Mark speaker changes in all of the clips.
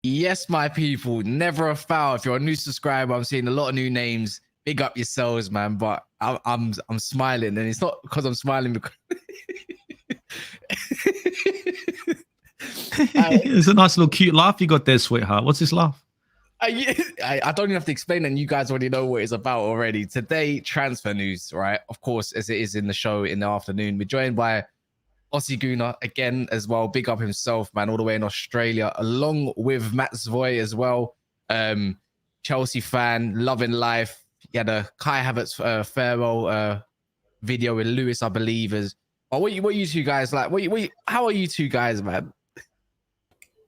Speaker 1: Yes, my people, never a foul. If you're a new subscriber, I'm seeing a lot of new names. Big up yourselves, man. But I'm smiling, and it's not because I'm smiling because
Speaker 2: It's a nice little cute laugh you got there, sweetheart. What's this laugh?
Speaker 1: I don't even have to explain, and you guys already know what it's about already. Today, transfer news, right? Of course, as it is in the show in the afternoon. We're joined by Aussie Gooner again as well. Big up himself, man, all the way in Australia, along with Matt Zvoy as well. Chelsea fan, loving life. He had a Kai Havertz farewell video with Lewis, I believe. What you two guys like? How are you two guys, man?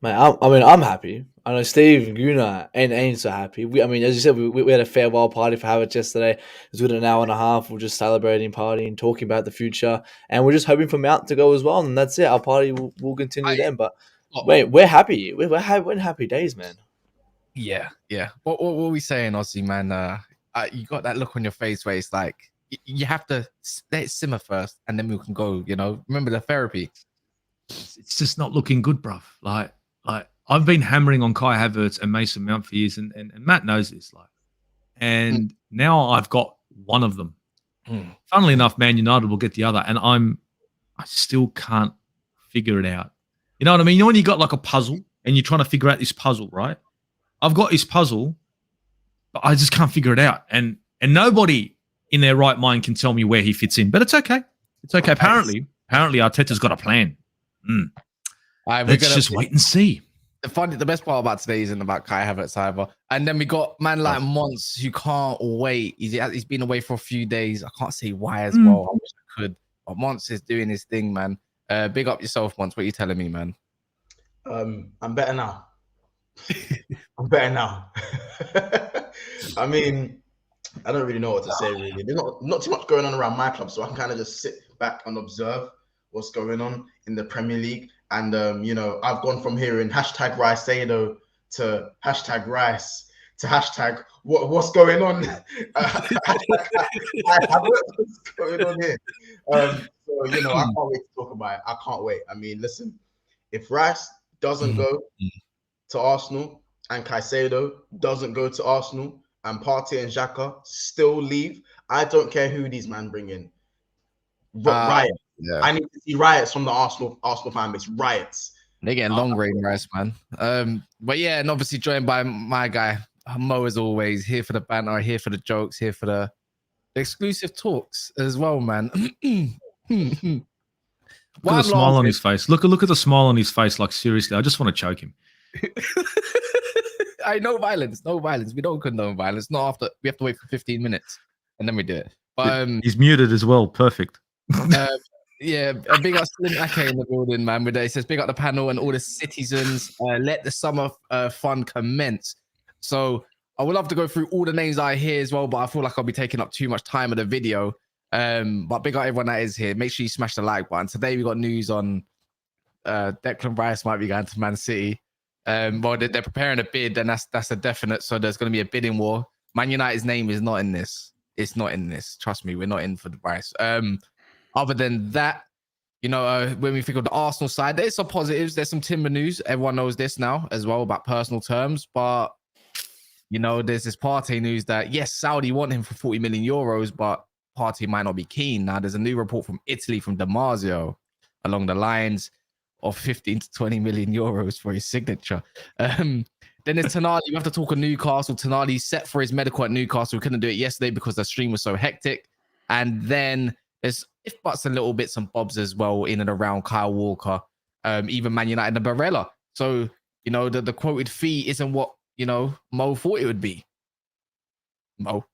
Speaker 3: Man, I'm happy. I know Steve and Guna ain't so happy. As you said, we had a farewell party for Havertz yesterday. It was within an hour and a half. We're just celebrating, partying, talking about the future, and we're just hoping for Mount to go as well. And that's it. Our party will continue then. But wait, we're happy. We're in happy days, man.
Speaker 1: Yeah. What were we saying, Aussie, man? You got that look on your face where it's like you have to let it simmer first, and then we can go. You know, remember the therapy.
Speaker 2: It's just not looking good, bruv. Like I've been hammering on Kai Havertz and Mason Mount for years, and Matt knows this. And now I've got one of them. Funnily enough, Man United will get the other, and I still can't figure it out. You know what I mean? You know when you got like a puzzle and you're trying to figure out this puzzle, right? I've got this puzzle, but I just can't figure it out, and nobody in their right mind can tell me where he fits in. But it's okay. It's okay. Apparently Arteta's got a plan. Let's just wait and see.
Speaker 1: The best part about today isn't about Kai Havertz either. And then we got man like Mons who can't wait. He's been away for a few days. I can't say why as well. I wish I could. But Mons is doing his thing, man. Big up yourself, Mons. What are you telling me, man?
Speaker 4: I'm better now. I'm better now. I mean, I don't really know what to say, really. There's not too much going on around my club, so I can kind of just sit back and observe what's going on in the Premier League. And, I've gone from hearing hashtag Riceado to hashtag Rice to hashtag what's going on? What's going on here? So, I can't wait to talk about it. I can't wait. I mean, listen, if Rice doesn't go to Arsenal and Caicedo doesn't go to Arsenal and Partey and Xhaka still leave, I don't care who these men bring in. Riot. Yeah. I need to see riots from the Arsenal fan base. Riots.
Speaker 1: They're getting long range Rice, man. But yeah, and obviously joined by my guy Mo as always. Here for the banter, here for the jokes, here for the exclusive talks as well, man.
Speaker 2: Look at the smile on his face. Look at the smile on his face. Like seriously, I just want to choke him.
Speaker 1: No violence. We don't condone violence. Not after we have to wait for 15 minutes and then we do it. But
Speaker 2: he's muted as well. Perfect.
Speaker 1: Yeah, a big up Slim Ake in the building, man. With it says big up the panel and all the citizens. Let the summer fun commence. So I would love to go through all the names I hear as well, but I feel like I'll be taking up too much time of the video. But big up everyone that is here. Make sure you smash the like button. Today we got news on Declan Rice might be going to Man City. Well, they're preparing a bid, and that's a definite. So there's going to be a bidding war. Man United's name is not in this. It's not in this. Trust me, we're not in for the Rice. Other than that, when we think of the Arsenal side, there's some positives. There's some timber news. Everyone knows this now as well about personal terms. But, there's this Partey news that, yes, Saudi want him for 40 million euros, but Partey might not be keen. Now, there's a new report from Italy, from Damasio, along the lines of 15 to 20 million euros for his signature. Then there's Tonali. We have to talk of Newcastle. Tonali set for his medical at Newcastle. We couldn't do it yesterday because the stream was so hectic. And then there's if buts and little bits and bobs as well in and around Kyle Walker, even Man United and Barella. So, the quoted fee isn't what, Mo thought it would be. Mo.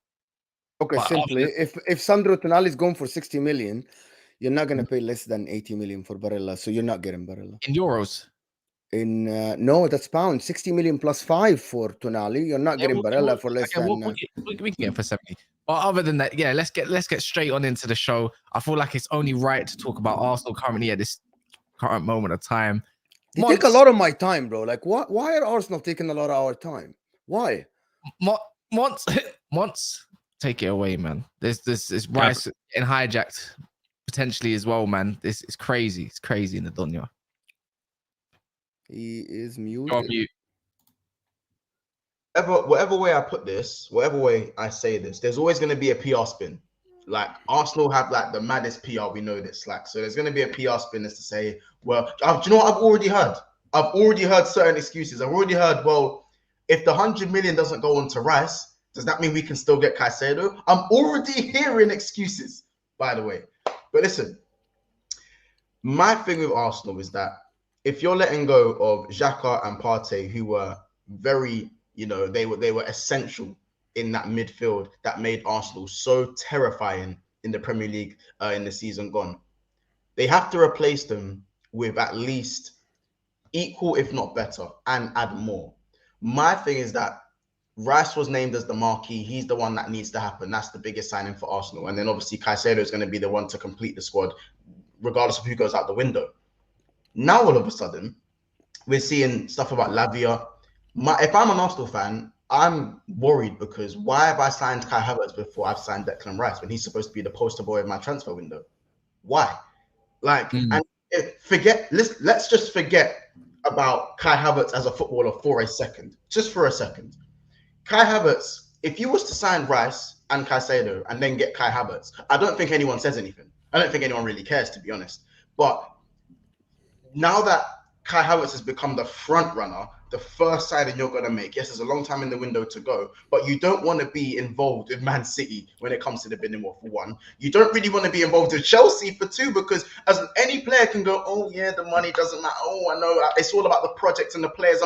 Speaker 5: Okay, but simply, if Sandro Tonali is going for 60 million, you're not going to pay less than 80 million for Barella. So you're not getting Barella.
Speaker 1: In euros?
Speaker 5: No, that's pounds. 60 million plus 5 for Tonali. You're not getting Barella for less than...
Speaker 1: we can get him for 70. But other than that, yeah, let's get straight on into the show. I feel like it's only right to talk about Arsenal currently at this current moment of time.
Speaker 5: They take a lot of my time, bro. Like, why are Arsenal taking a lot of our time? Why?
Speaker 1: Monts, take it away, man. This Rice and hijacked potentially as well, man. This is crazy. It's crazy in the dunya.
Speaker 5: He is muted.
Speaker 1: You're on mute.
Speaker 4: Whatever way I put this, whatever way I say this, there's always going to be a PR spin. Like Arsenal have like the maddest PR, we know this. Like, so there's going to be a PR spin as to say, well, do you know what I've already heard? I've already heard certain excuses. I've already heard, well, if the 100 million doesn't go on to Rice, does that mean we can still get Caicedo? I'm already hearing excuses, by the way. But listen, my thing with Arsenal is that if you're letting go of Xhaka and Partey, who were very, they were essential in that midfield that made Arsenal so terrifying in the Premier League in the season gone, they have to replace them with at least equal, if not better, and add more. My thing is that Rice was named as the marquee. He's the one that needs to happen. That's the biggest signing for Arsenal. And then obviously Caicedo is going to be the one to complete the squad, regardless of who goes out the window. Now, all of a sudden, we're seeing stuff about Lavia. If I'm an Arsenal fan, I'm worried because why have I signed Kai Havertz before I've signed Declan Rice when he's supposed to be the poster boy of my transfer window? Why? Like, and let's just forget about Kai Havertz as a footballer for a second. Just for a second. Kai Havertz, if you was to sign Rice and Caicedo and then get Kai Havertz, I don't think anyone says anything. I don't think anyone really cares, to be honest. But now that Kai Havertz has become the front runner, the first signing you're going to make, yes, there's a long time in the window to go, but you don't want to be involved with Man City when it comes to the bidding war for one. You don't really want to be involved with Chelsea for two, because as any player can go, oh yeah, the money doesn't matter. Oh, I know, it's all about the project and the players.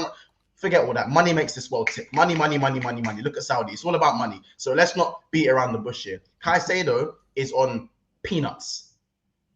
Speaker 4: Forget all that. Money makes this world tick. Money. Look at Saudi. It's all about money. So let's not beat around the bush here. Caicedo is on peanuts.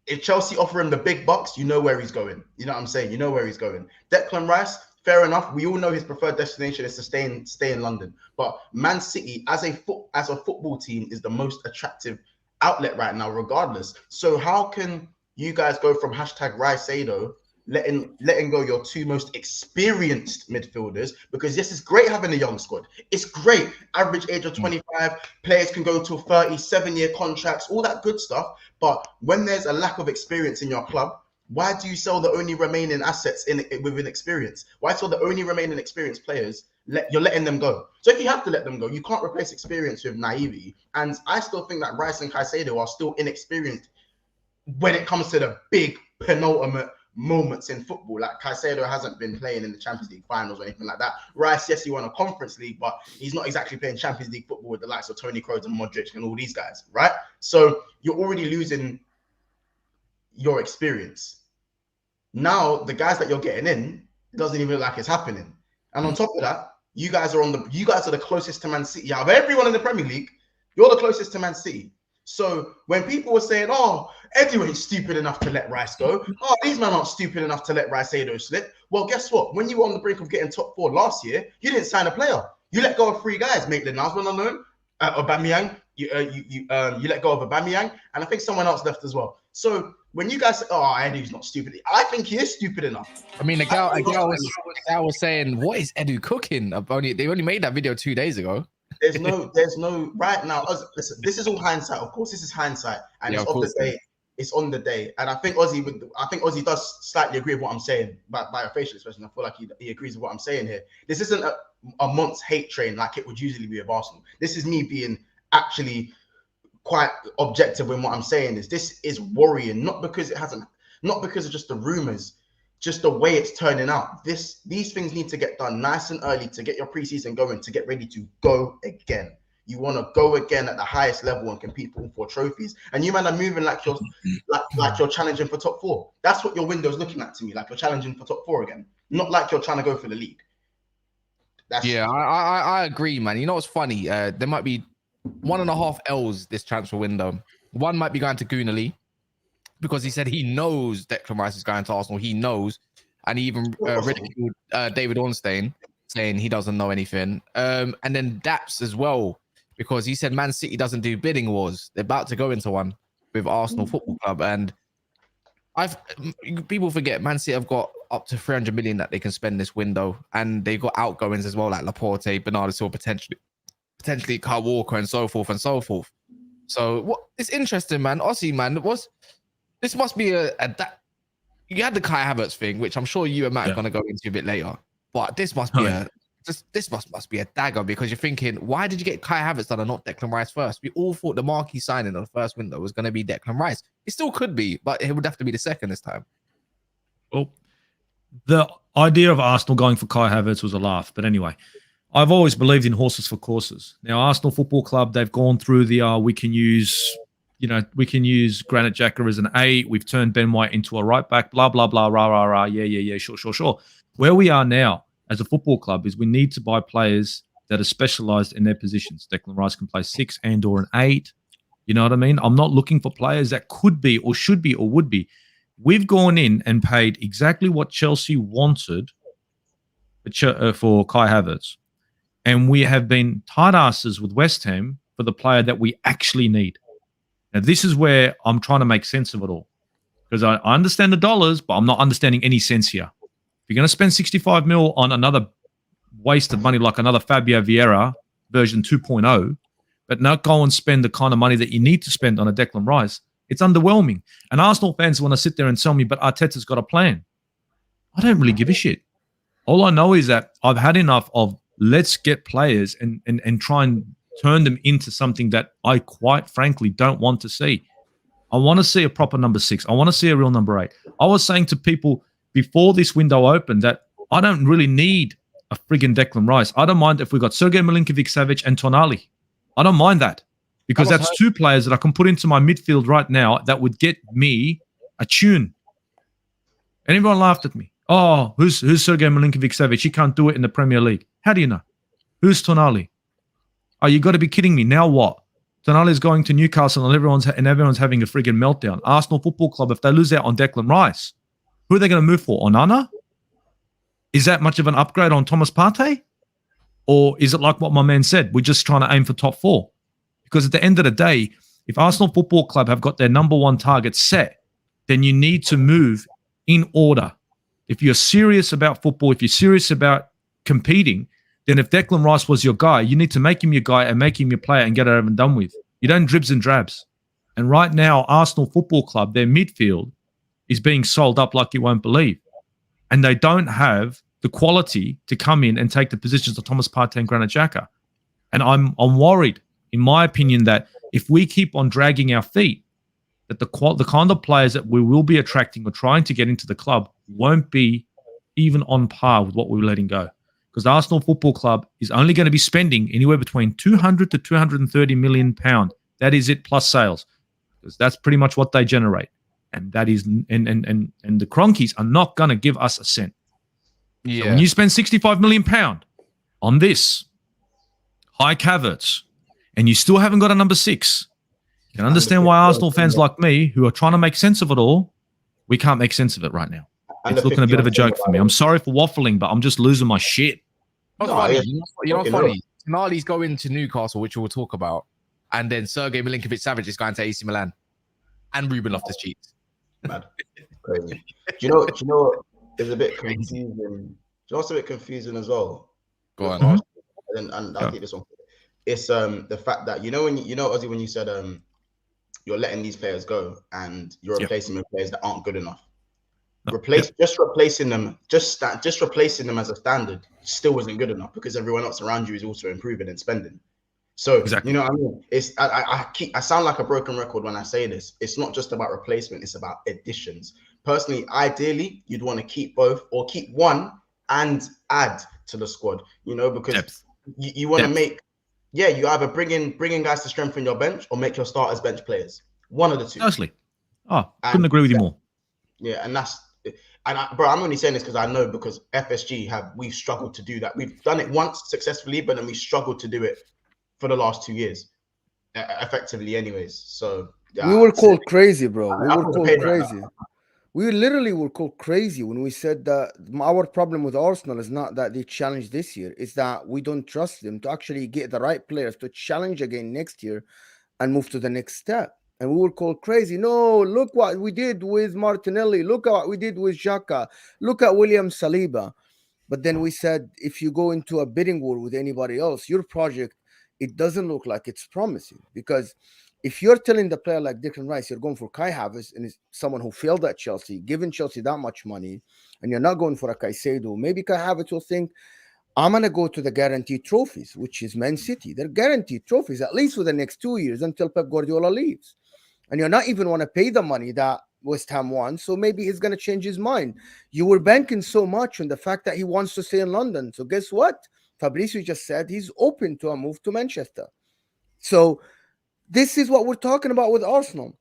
Speaker 4: If Chelsea offer him the big bucks, you know where he's going. You know what I'm saying? You know where he's going. Declan Rice, fair enough. We all know his preferred destination is to stay in London. But Man City, as a football team, is the most attractive outlet right now, regardless. So how can you guys go from #Riceado, letting go your two most experienced midfielders? Because yes, it's great having a young squad. It's great. Average age of 25. Players can go to 37-year contracts, all that good stuff. But when there's a lack of experience in your club, why do you sell the only remaining assets within experience? Why sell the only remaining experienced players? You're letting them go. So if you have to let them go, you can't replace experience with naivety. And I still think that Rice and Caicedo are still inexperienced when it comes to the big penultimate moments in football. Like Caicedo hasn't been playing in the Champions League finals or anything like that. Rice, yes, he won a Conference League, but he's not exactly playing Champions League football with the likes of Toni Kroos and Modric and all these guys, right? So you're already losing your experience. Now the guys that you're getting in, it doesn't even look like it's happening. And on top of that, you guys are the closest to Man City. Out of everyone in the Premier League, you're the closest to Man City. So when people were saying, oh, Eddie ain't stupid enough to let Rice go. Oh, these men aren't stupid enough to let Riceado slip. Well, guess what? When you were on the brink of getting top 4 last year, you didn't sign a player. You let go of 3 guys. Maitland-Niles went on loan. Aubameyang. You let go of Aubameyang. And I think someone else left as well. So when you guys say, oh, Edu's not stupid, I think he is stupid enough.
Speaker 1: I mean, the gal was saying, what is Edu cooking? They only made that video 2 days ago.
Speaker 4: There's no right now. Listen, this is all hindsight. Of course, this is hindsight, and it's of the day. It's on the day, and I think Ozzy does slightly agree with what I'm saying by a facial expression. I feel like he agrees with what I'm saying here. This isn't a month's hate train like it would usually be with Arsenal. This is me being actually quite objective in what I'm saying. This is worrying, not because of just the rumors. Just the way it's turning out. These things need to get done nice and early to get your preseason going, to get ready to go again. You want to go again at the highest level and compete for trophies. And you man are moving like you're challenging for top 4. That's what your window's looking at to me, like you're challenging for top 4 again, not like you're trying to go for the league.
Speaker 1: I agree, man. You know what's funny? There might be 1.5 L's this transfer window. One might be going to Tonali, because he said he knows Declan Rice is going to Arsenal. He knows. And he even ridiculed David Ornstein, saying he doesn't know anything. And then Daps as well because he said Man City doesn't do bidding wars. They're about to go into one with Arsenal Football Club, and people forget Man City have got up to 300 million that they can spend this window, and they've got outgoings as well, like Laporte, Bernardo Silva, potentially Kyle Walker, and so forth and so forth. So what? It's interesting, man. Aussie, man, this must be you had the Kai Havertz thing, which I'm sure you and Matt are going to go into a bit later, but this must be this must be a dagger, because you're thinking, why did you get Kai Havertz done and not Declan Rice first? We all thought the marquee signing on the first window was going to be Declan Rice. It still could be, but it would have to be the second this time.
Speaker 2: Well, the idea of Arsenal going for Kai Havertz was a laugh. But anyway, I've always believed in horses for courses. Now, Arsenal Football Club, they've gone through the we can use Granit Xhaka as an 8. We've turned Ben White into a right back, blah, blah, blah, rah, rah, rah. Yeah, sure. Where we are now as a football club is we need to buy players that are specialised in their positions. Declan Rice can play 6 and or an 8. You know what I mean? I'm not looking for players that could be or should be or would be. We've gone in and paid exactly what Chelsea wanted for Kai Havertz. And we have been tight asses with West Ham for the player that we actually need. Now, this is where I'm trying to make sense of it all. Because I understand the dollars, but I'm not understanding any sense here. If you're going to spend 65 mil on another waste of money like another Fabio Vieira version 2.0, but not go and spend the kind of money that you need to spend on a Declan Rice, it's underwhelming. And Arsenal fans want to sit there and tell me, but Arteta's got a plan. I don't really give a shit. All I know is that I've had enough of let's get players and try and turn them into something that I quite frankly don't want to see. I want to see a proper number 6. I want to see a real number 8. I was saying to people before this window opened that I don't really need a friggin' Declan Rice. I don't mind if we got Sergej Milinkovic-Savic and Tonali. I don't mind that, because that's 2 players that I can put into my midfield right now that would get me a tune. And everyone laughed at me. Oh, who's Sergej Milinkovic-Savic? He can't do it in the Premier League. How do you know? Who's Tonali? Oh, you got to be kidding me. Now what? Tonali's going to Newcastle and everyone's having a friggin' meltdown. Arsenal Football Club, if they lose out on Declan Rice, who are they going to move for? Onana? Is that much of an upgrade on Thomas Partey? Or is it like what my man said? We're just trying to aim for top 4. Because at the end of the day, if Arsenal Football Club have got their number 1 target set, then you need to move in order. If you're serious about football, if you're serious about competing, then if Declan Rice was your guy, you need to make him your guy and make him your player and get it over and done with. You don't dribs and drabs. And right now, Arsenal Football Club, their midfield is being sold up like you won't believe. And they don't have the quality to come in and take the positions of Thomas Partey and Granit Xhaka. And I'm worried, in my opinion, that if we keep on dragging our feet, that the kind of players that we will be attracting or trying to get into the club won't be even on par with what we're letting go. Because the Arsenal Football Club is only going to be spending anywhere between 200 to 230 million pound. That is it plus sales, because that's pretty much what they generate. And that is and the Cronkies are not going to give us a cent. Yeah. So when you spend 65 million pound on this high Havertz and you still haven't got a number 6, you can understand why Arsenal fans like me, who are trying to make sense of it all, we can't make sense of it right now. It's looking a bit of a joke for me. I'm sorry for waffling, but I'm just losing my shit.
Speaker 1: You know what's funny? Tonali's going to Newcastle, which we'll talk about, and then Sergej Milinkovic-Savic is going to AC Milan, and Ruben Loftus-Cheek.
Speaker 4: Mad, crazy. Do you know? It's a bit confusing. Do you know what's a bit confusing as well?
Speaker 1: Go on.
Speaker 4: And I'll take this one. It's the fact that Ozzy, when you said you're letting these players go and you're replacing them with players that aren't good enough. Replacing them as a standard still isn't good enough, because everyone else around you is also improving and spending. So exactly. You know what I mean? I sound like a broken record when I say this. It's not just about replacement, it's about additions. Personally, ideally, you'd want to keep both or keep one and add to the squad, because you want to make, you either bring in guys to strengthen your bench or make your starters bench players. One of the two.
Speaker 2: Honestly. Couldn't agree with you more.
Speaker 4: Yeah, bro, I'm only saying this because I know, because FSG we've struggled to do that. We've done it once successfully, but then we struggled to do it for the last 2 years, effectively anyways. So
Speaker 5: we were called crazy, bro. We were called crazy. We literally were called crazy when we said that our problem with Arsenal is not that they challenge this year, it's that we don't trust them to actually get the right players to challenge again next year and move to the next step. And we were called crazy. No, look what we did with Martinelli. Look at what we did with Xhaka. Look at William Saliba. But then we said, if you go into a bidding war with anybody else, your project, it doesn't look like it's promising. Because if you're telling the player like Declan Rice, you're going for Kai Havertz, and it's someone who failed at Chelsea, giving Chelsea that much money, and you're not going for a Caicedo, maybe Kai Havertz will think, I'm going to go to the guaranteed trophies, which is Man City. They're guaranteed trophies, at least for the next 2 years until Pep Guardiola leaves. And you're not even want to pay the money that West Ham wants, so maybe he's going to change his mind. You were banking so much on the fact that he wants to stay in London. So guess what? Fabrizio just said he's open to a move to Manchester. So this is what we're talking about with Arsenal.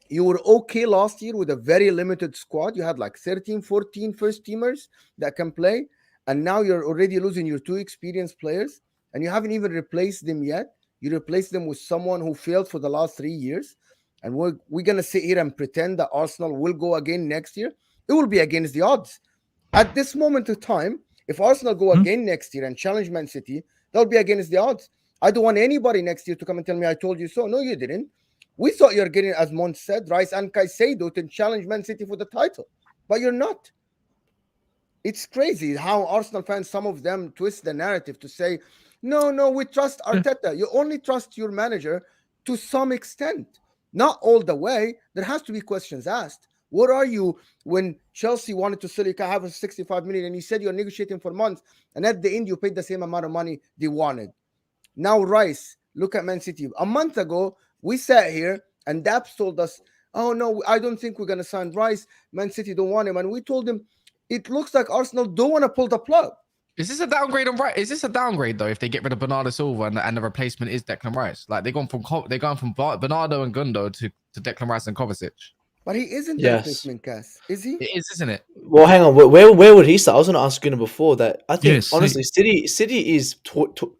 Speaker 5: You were okay last year with a very limited squad. You had like 13, 14 first teamers that can play. And now you're already losing your 2 experienced players. And you haven't even replaced them yet. You replaced them with someone who failed for the last 3 years. And we're going to sit here and pretend that Arsenal will go again next year. It will be against the odds. At this moment of time, if Arsenal go again next year and challenge Man City, they'll be against the odds. I don't want anybody next year to come and tell me I told you so. No, you didn't. We thought you're getting, as Mont said, Rice and Caicedo to challenge Man City for the title. But you're not. It's crazy how Arsenal fans, some of them twist the narrative to say, no, we trust Arteta. You only trust your manager to some extent. Not all the way. There has to be questions asked. What are you when Chelsea wanted to sell you Kai Havertz 65 million and you said you're negotiating for months and at the end you paid the same amount of money they wanted? Now Rice, look at Man City. A month ago, we sat here and Daps told us, oh no, I don't think we're going to sign Rice. Man City don't want him. And we told him, it looks like Arsenal don't want to pull the plug.
Speaker 1: Is this a downgrade on Rice? Is this a downgrade though? If they get rid of Bernardo Silva and the replacement is Declan Rice, like they're going from Bernardo and Gundo to Declan Rice and Kovacic.
Speaker 5: But he isn't the replacement, Cass, is he?
Speaker 1: It is, isn't it?
Speaker 3: Well, hang on. Where would he start? I was going to ask Gunnar before that. I think honestly, City is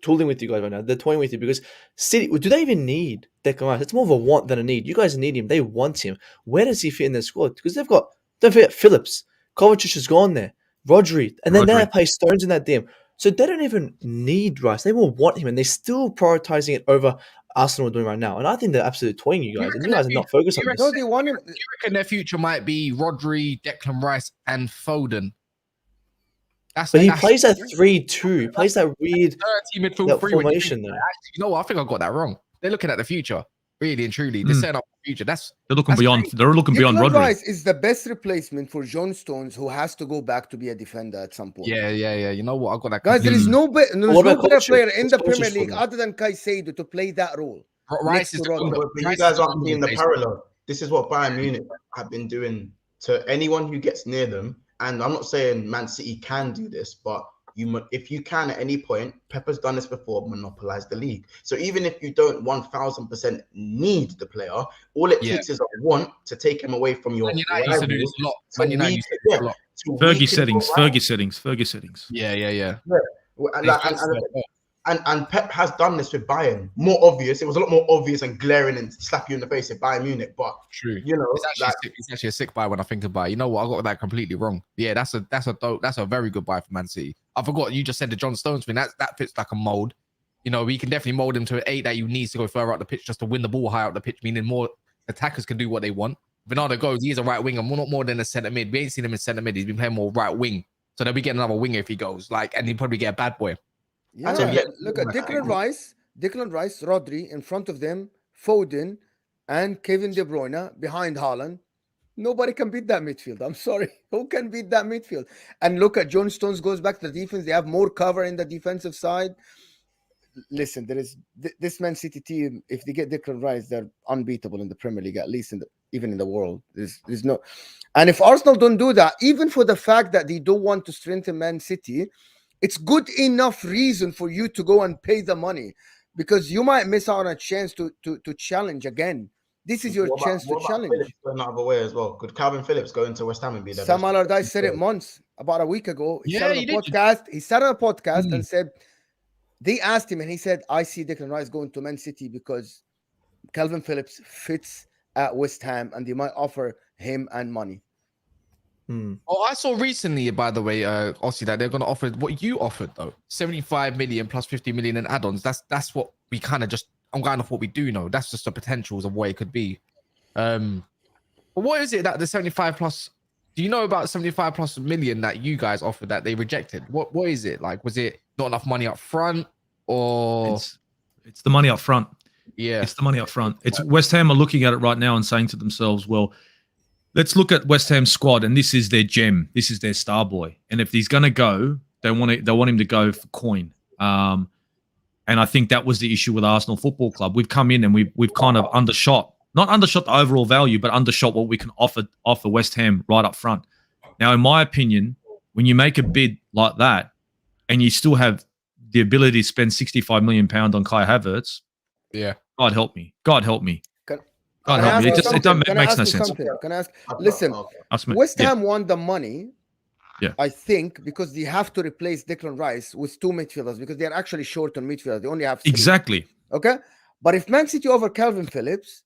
Speaker 3: tooling with you guys right now. They're toying with you because City. Do they even need Declan Rice? It's more of a want than a need. You guys need him. They want him. Where does he fit in their squad? Because they've got. Don't forget Phillips. Kovacic has gone there. Rodri, and then they play Stones in that DM. So they don't even need Rice. They will want him, and they're still prioritizing it over Arsenal are doing right now. And I think they're absolutely toying you guys, and you guys are not focused on this.
Speaker 5: No, they want him.
Speaker 1: Do you reckon their future might be Rodri, Declan Rice, and Foden?
Speaker 3: But he plays that 3-2. He plays that weird
Speaker 1: 30 midfield
Speaker 3: formation there.
Speaker 1: Actually, you know what? I think I got that wrong. They're looking at the future. Really and truly, they're setting up the future.
Speaker 2: They're looking beyond. Crazy. They're looking beyond Rodri.
Speaker 5: Rice is the best replacement for John Stones, who has to go back to be a defender at some point.
Speaker 1: Yeah. You know what? I got that.
Speaker 5: Guys, there is no better player in the Premier League other than Caicedo to play that role.
Speaker 1: Rice is
Speaker 4: but you guys aren't seeing the parallel. This is what Bayern Munich have been doing to anyone who gets near them. And I'm not saying Man City can do this, but if you can at any point, Pepper's done this before, monopolize the league. So even if you don't 1000% need the player, all it takes is a want to take him away from your
Speaker 1: rivals.
Speaker 2: Fergie settings.
Speaker 1: Yeah.
Speaker 4: And Pep has done this with Bayern. More obvious. It was a lot more obvious and glaring and slap you in the face at Bayern Munich. But
Speaker 1: true,
Speaker 4: you know,
Speaker 1: it's actually a sick buy when I think about it. You know what? I got that completely wrong. Yeah, that's a very good buy for Man City. I forgot you just said the John Stones thing. That fits like a mold. You know, we can definitely mold him to an 8 that you need to go further out the pitch just to win the ball higher up the pitch, meaning more attackers can do what they want. Bernardo goes, he's a right winger, not more than a centre mid. We ain't seen him in centre mid. He's been playing more right wing. So they'll be getting another winger if he goes. And he'd probably get a bad boy.
Speaker 5: Yeah, look at Declan Rice, Rodri in front of them, Foden, and Kevin De Bruyne behind Haaland. Nobody can beat that midfield. I'm sorry. Who can beat that midfield? And look at John Stones goes back to the defense. They have more cover in the defensive side. Listen, there is this Man City team. If they get Declan Rice, they're unbeatable in the Premier League, at least even in the world. There's no. And if Arsenal don't do that, even for the fact that they don't want to strengthen Man City, it's good enough reason for you to go and pay the money, because you might miss out on a chance to challenge again. This is your chance to challenge.
Speaker 4: Phillips going out of the way as well. Could Calvin Phillips go into West Ham and be there?
Speaker 5: Sam Allardyce said it about a week ago. He said on a podcast and said, they asked him and he said, I see Declan Rice going to Man City because Calvin Phillips fits at West Ham and they might offer him and money.
Speaker 1: Oh, I saw recently, by the way, Aussie, that they're going to offer what you offered though, 75 million plus 50 million in add-ons. That's what we kind of just. I'm going off what we do know. That's just the potentials of what it could be. But what is it that the 75 plus? Do you know about 75 plus million that you guys offered that they rejected? What is it like? Was it not enough money up front, or
Speaker 2: it's the money up front?
Speaker 1: Yeah,
Speaker 2: it's the money up front. It's West Ham are looking at it right now and saying to themselves, well, let's look at West Ham's squad, and this is their gem. This is their star boy. And if he's going to go, they want him to go for coin. And I think that was the issue with Arsenal Football Club. We've come in and we've kind of not undershot the overall value, but undershot what we can offer West Ham right up front. Now, in my opinion, when you make a bid like that and you still have the ability to spend £65 million on Kai Havertz,
Speaker 1: yeah,
Speaker 2: God help me. God help me.
Speaker 5: Can
Speaker 2: God
Speaker 5: I
Speaker 2: help me.
Speaker 5: ask
Speaker 2: It
Speaker 5: you
Speaker 2: just
Speaker 5: something?
Speaker 2: makes no sense.
Speaker 5: Can I ask? Listen, West Ham want the money.
Speaker 2: Yeah.
Speaker 5: I think because they have to replace Declan Rice with 2 midfielders because they're actually short on midfielders. They only have 3.
Speaker 2: Exactly.
Speaker 5: Okay. But if Man City over Calvin Phillips,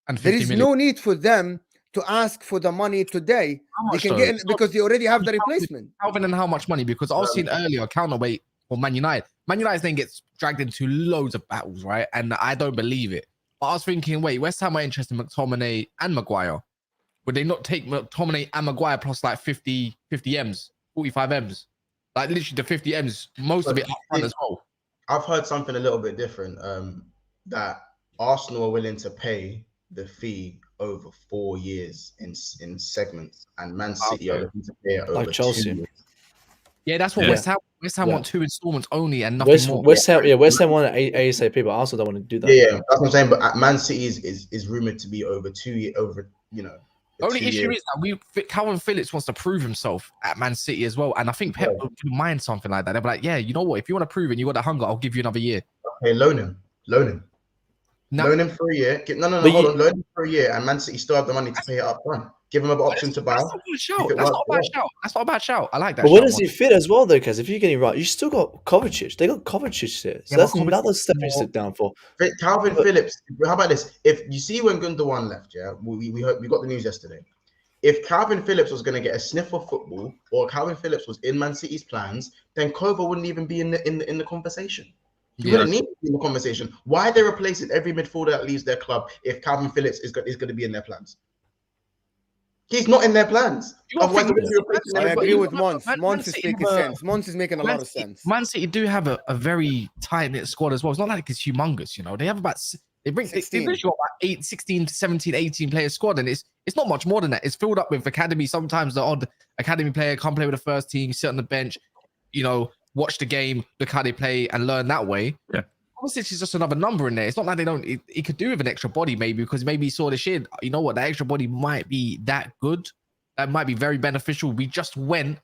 Speaker 1: and
Speaker 5: there is no need for them to ask for the money today. They can get in because they already have the replacement.
Speaker 1: Calvin and how much money? Because I was seeing earlier counterweight for Man United. Man United then gets dragged into loads of battles, right? And I don't believe it. But I was thinking, wait, West Ham are interested in McTominay and Maguire. Would they not take McTominay and Maguire plus like 50 M's, 45 M's? Like literally the 50 M's, most of it up front as well.
Speaker 4: I've heard something a little bit different, that Arsenal are willing to pay the fee over 4 years in segments, and Man City are looking to pay it over
Speaker 3: like Chelsea.
Speaker 4: 2 years.
Speaker 1: Yeah, that's what
Speaker 2: Yeah.
Speaker 1: West Ham want 2 installments only and nothing more.
Speaker 3: West Ham want ASAP, but Arsenal don't want to do that.
Speaker 4: Yeah, that's what I'm saying. But Man City is rumored to be over 2 years,
Speaker 1: The only issue is that Calvin Phillips wants to prove himself at Man City as well, and I think Pep would mind something like that. They'll be like, yeah, you know what? If you want to prove it, you got the hunger. I'll give you another year.
Speaker 4: Okay, loan him. Loan him for a year. Hold on. Loan him for a year, and Man City still have the money to pay it up front. Give him an option to buy.
Speaker 1: That's not a bad shout. I like that.
Speaker 3: But where does he fit as well, though? Because if you're getting right, you still got Kovacic. They got Kovacic there, so that's another step you sit down for.
Speaker 4: Calvin Phillips. How about this? If you see when Gundogan left, yeah, we got the news yesterday. If Calvin Phillips was going to get a sniff of football, or Calvin Phillips was in Man City's plans, then Kova wouldn't even be in the conversation. He wouldn't need to be in the conversation. Why are they replacing every midfielder that leaves their club if Calvin Phillips is going to be in their plans? He's not in their plans.
Speaker 5: I agree with Mons. Mons is making sense. Mons is making a lot of sense.
Speaker 1: Man City do have a very tight-knit squad as well. It's not like it's humongous, you know. They have about they literally got about 16, 17, 18 player squad, and it's not much more than that. It's filled up with academy. Sometimes the odd academy player can't play with the first team, sit on the bench, watch the game, look how they play, and learn that way.
Speaker 2: Yeah.
Speaker 1: Obviously, it's just another number in there. It's not like they don't. He could do with an extra body, maybe, because maybe he saw the shit. You know what? The extra body might be that good. That might be very beneficial. We just went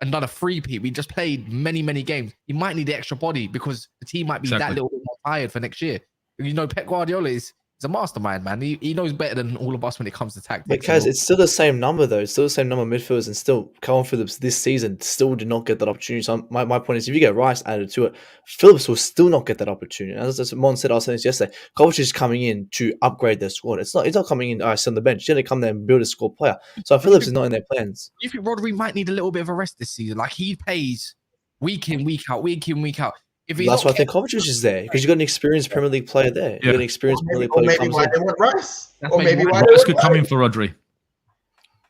Speaker 1: and done a free-peat. We just played many, many games. He might need the extra body because the team might be that little bit more tired for next year. Pep Guardiola is a mastermind, man. He knows better than all of us when it comes to tactics.
Speaker 3: Because it's still the same number, though. It's still the same number of midfielders, and still Calvin Phillips this season still did not get that opportunity. So my point is, if you get Rice added to it, Phillips will still not get that opportunity. As Mon said, I was saying this yesterday, Kovacic is coming in to upgrade their squad. He's not coming in, sit on the bench. He's going to come there and build a squad player. So Phillips is not in their plans.
Speaker 1: You think Rodri might need a little bit of a rest this season? Like he plays week in, week out.
Speaker 3: That's why I think Kovacic is there, because you got an experienced Premier League player there. You got an experienced Premier League player.
Speaker 4: Maybe why they want Rice.
Speaker 2: Rice could come in for Rodri.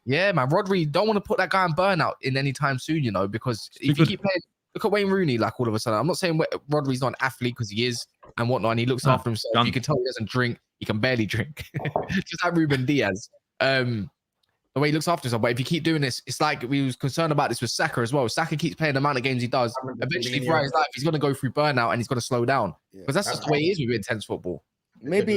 Speaker 1: Yeah, man. Rodri don't want to put that guy in burnout in any time soon, because if you keep playing, look at Wayne Rooney. Like all of a sudden, I'm not saying Rodri's not an athlete because he is and whatnot, and he looks after himself. You can tell he doesn't drink. He can barely drink, just like Ruben Diaz. The way he looks after himself. But if you keep doing this, it's like we was concerned about this with Saka as well. Saka keeps playing the amount of games he does. Eventually, throughout his life, he's going to go through burnout and he's got to slow down because that's just the way it is with intense football.
Speaker 5: Maybe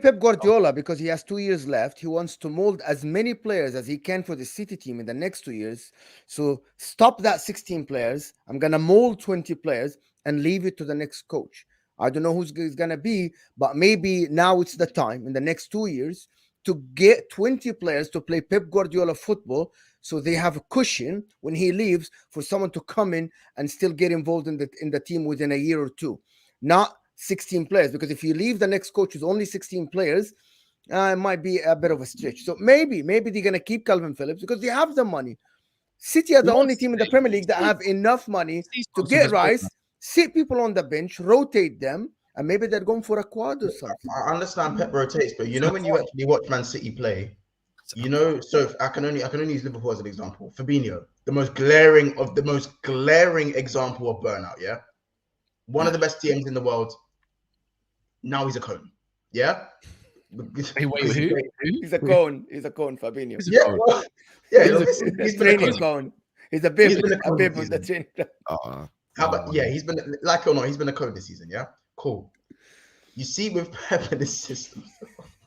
Speaker 5: Pep Guardiola, because he has 2 years left, he wants to mold as many players as he can for the City team in the next 2 years. So stop that 16 players. I'm going to mold 20 players and leave it to the next coach. I don't know who's going to be, but maybe now it's the time in the next 2 years to get 20 players to play Pep Guardiola football, so they have a cushion when he leaves for someone to come in and still get involved in the team within a year or two. Not 16 players, because if you leave the next coach with only 16 players, It might be a bit of a stretch. So maybe they're gonna keep Calvin Phillips because they have the money. City are the
Speaker 1: What
Speaker 5: only team in the Premier League that have enough money to
Speaker 1: Supersport,
Speaker 5: get Rice, sit people on the bench, rotate them, and maybe they're going for a quad or something.
Speaker 4: I understand Pep rotates, but you know when you actually watch Man City play, you know. So I can only use Liverpool as an example. Fabinho, the most glaring example of burnout. Yeah, one of the best TMs in the world. Now he's a cone. Yeah.
Speaker 1: Hey, wait, who?
Speaker 5: He's a cone. He's a cone, Fabinho.
Speaker 1: He's a
Speaker 4: Yeah,
Speaker 1: cone.
Speaker 4: well, yeah.
Speaker 5: He's a training cone. He's a bib.
Speaker 4: He's been a
Speaker 5: A
Speaker 4: cone
Speaker 5: bib
Speaker 4: this
Speaker 5: on the
Speaker 4: season.
Speaker 5: training.
Speaker 4: How about he's been like or not, he's been a cone this season. Yeah, cool. You see with Pep in his system.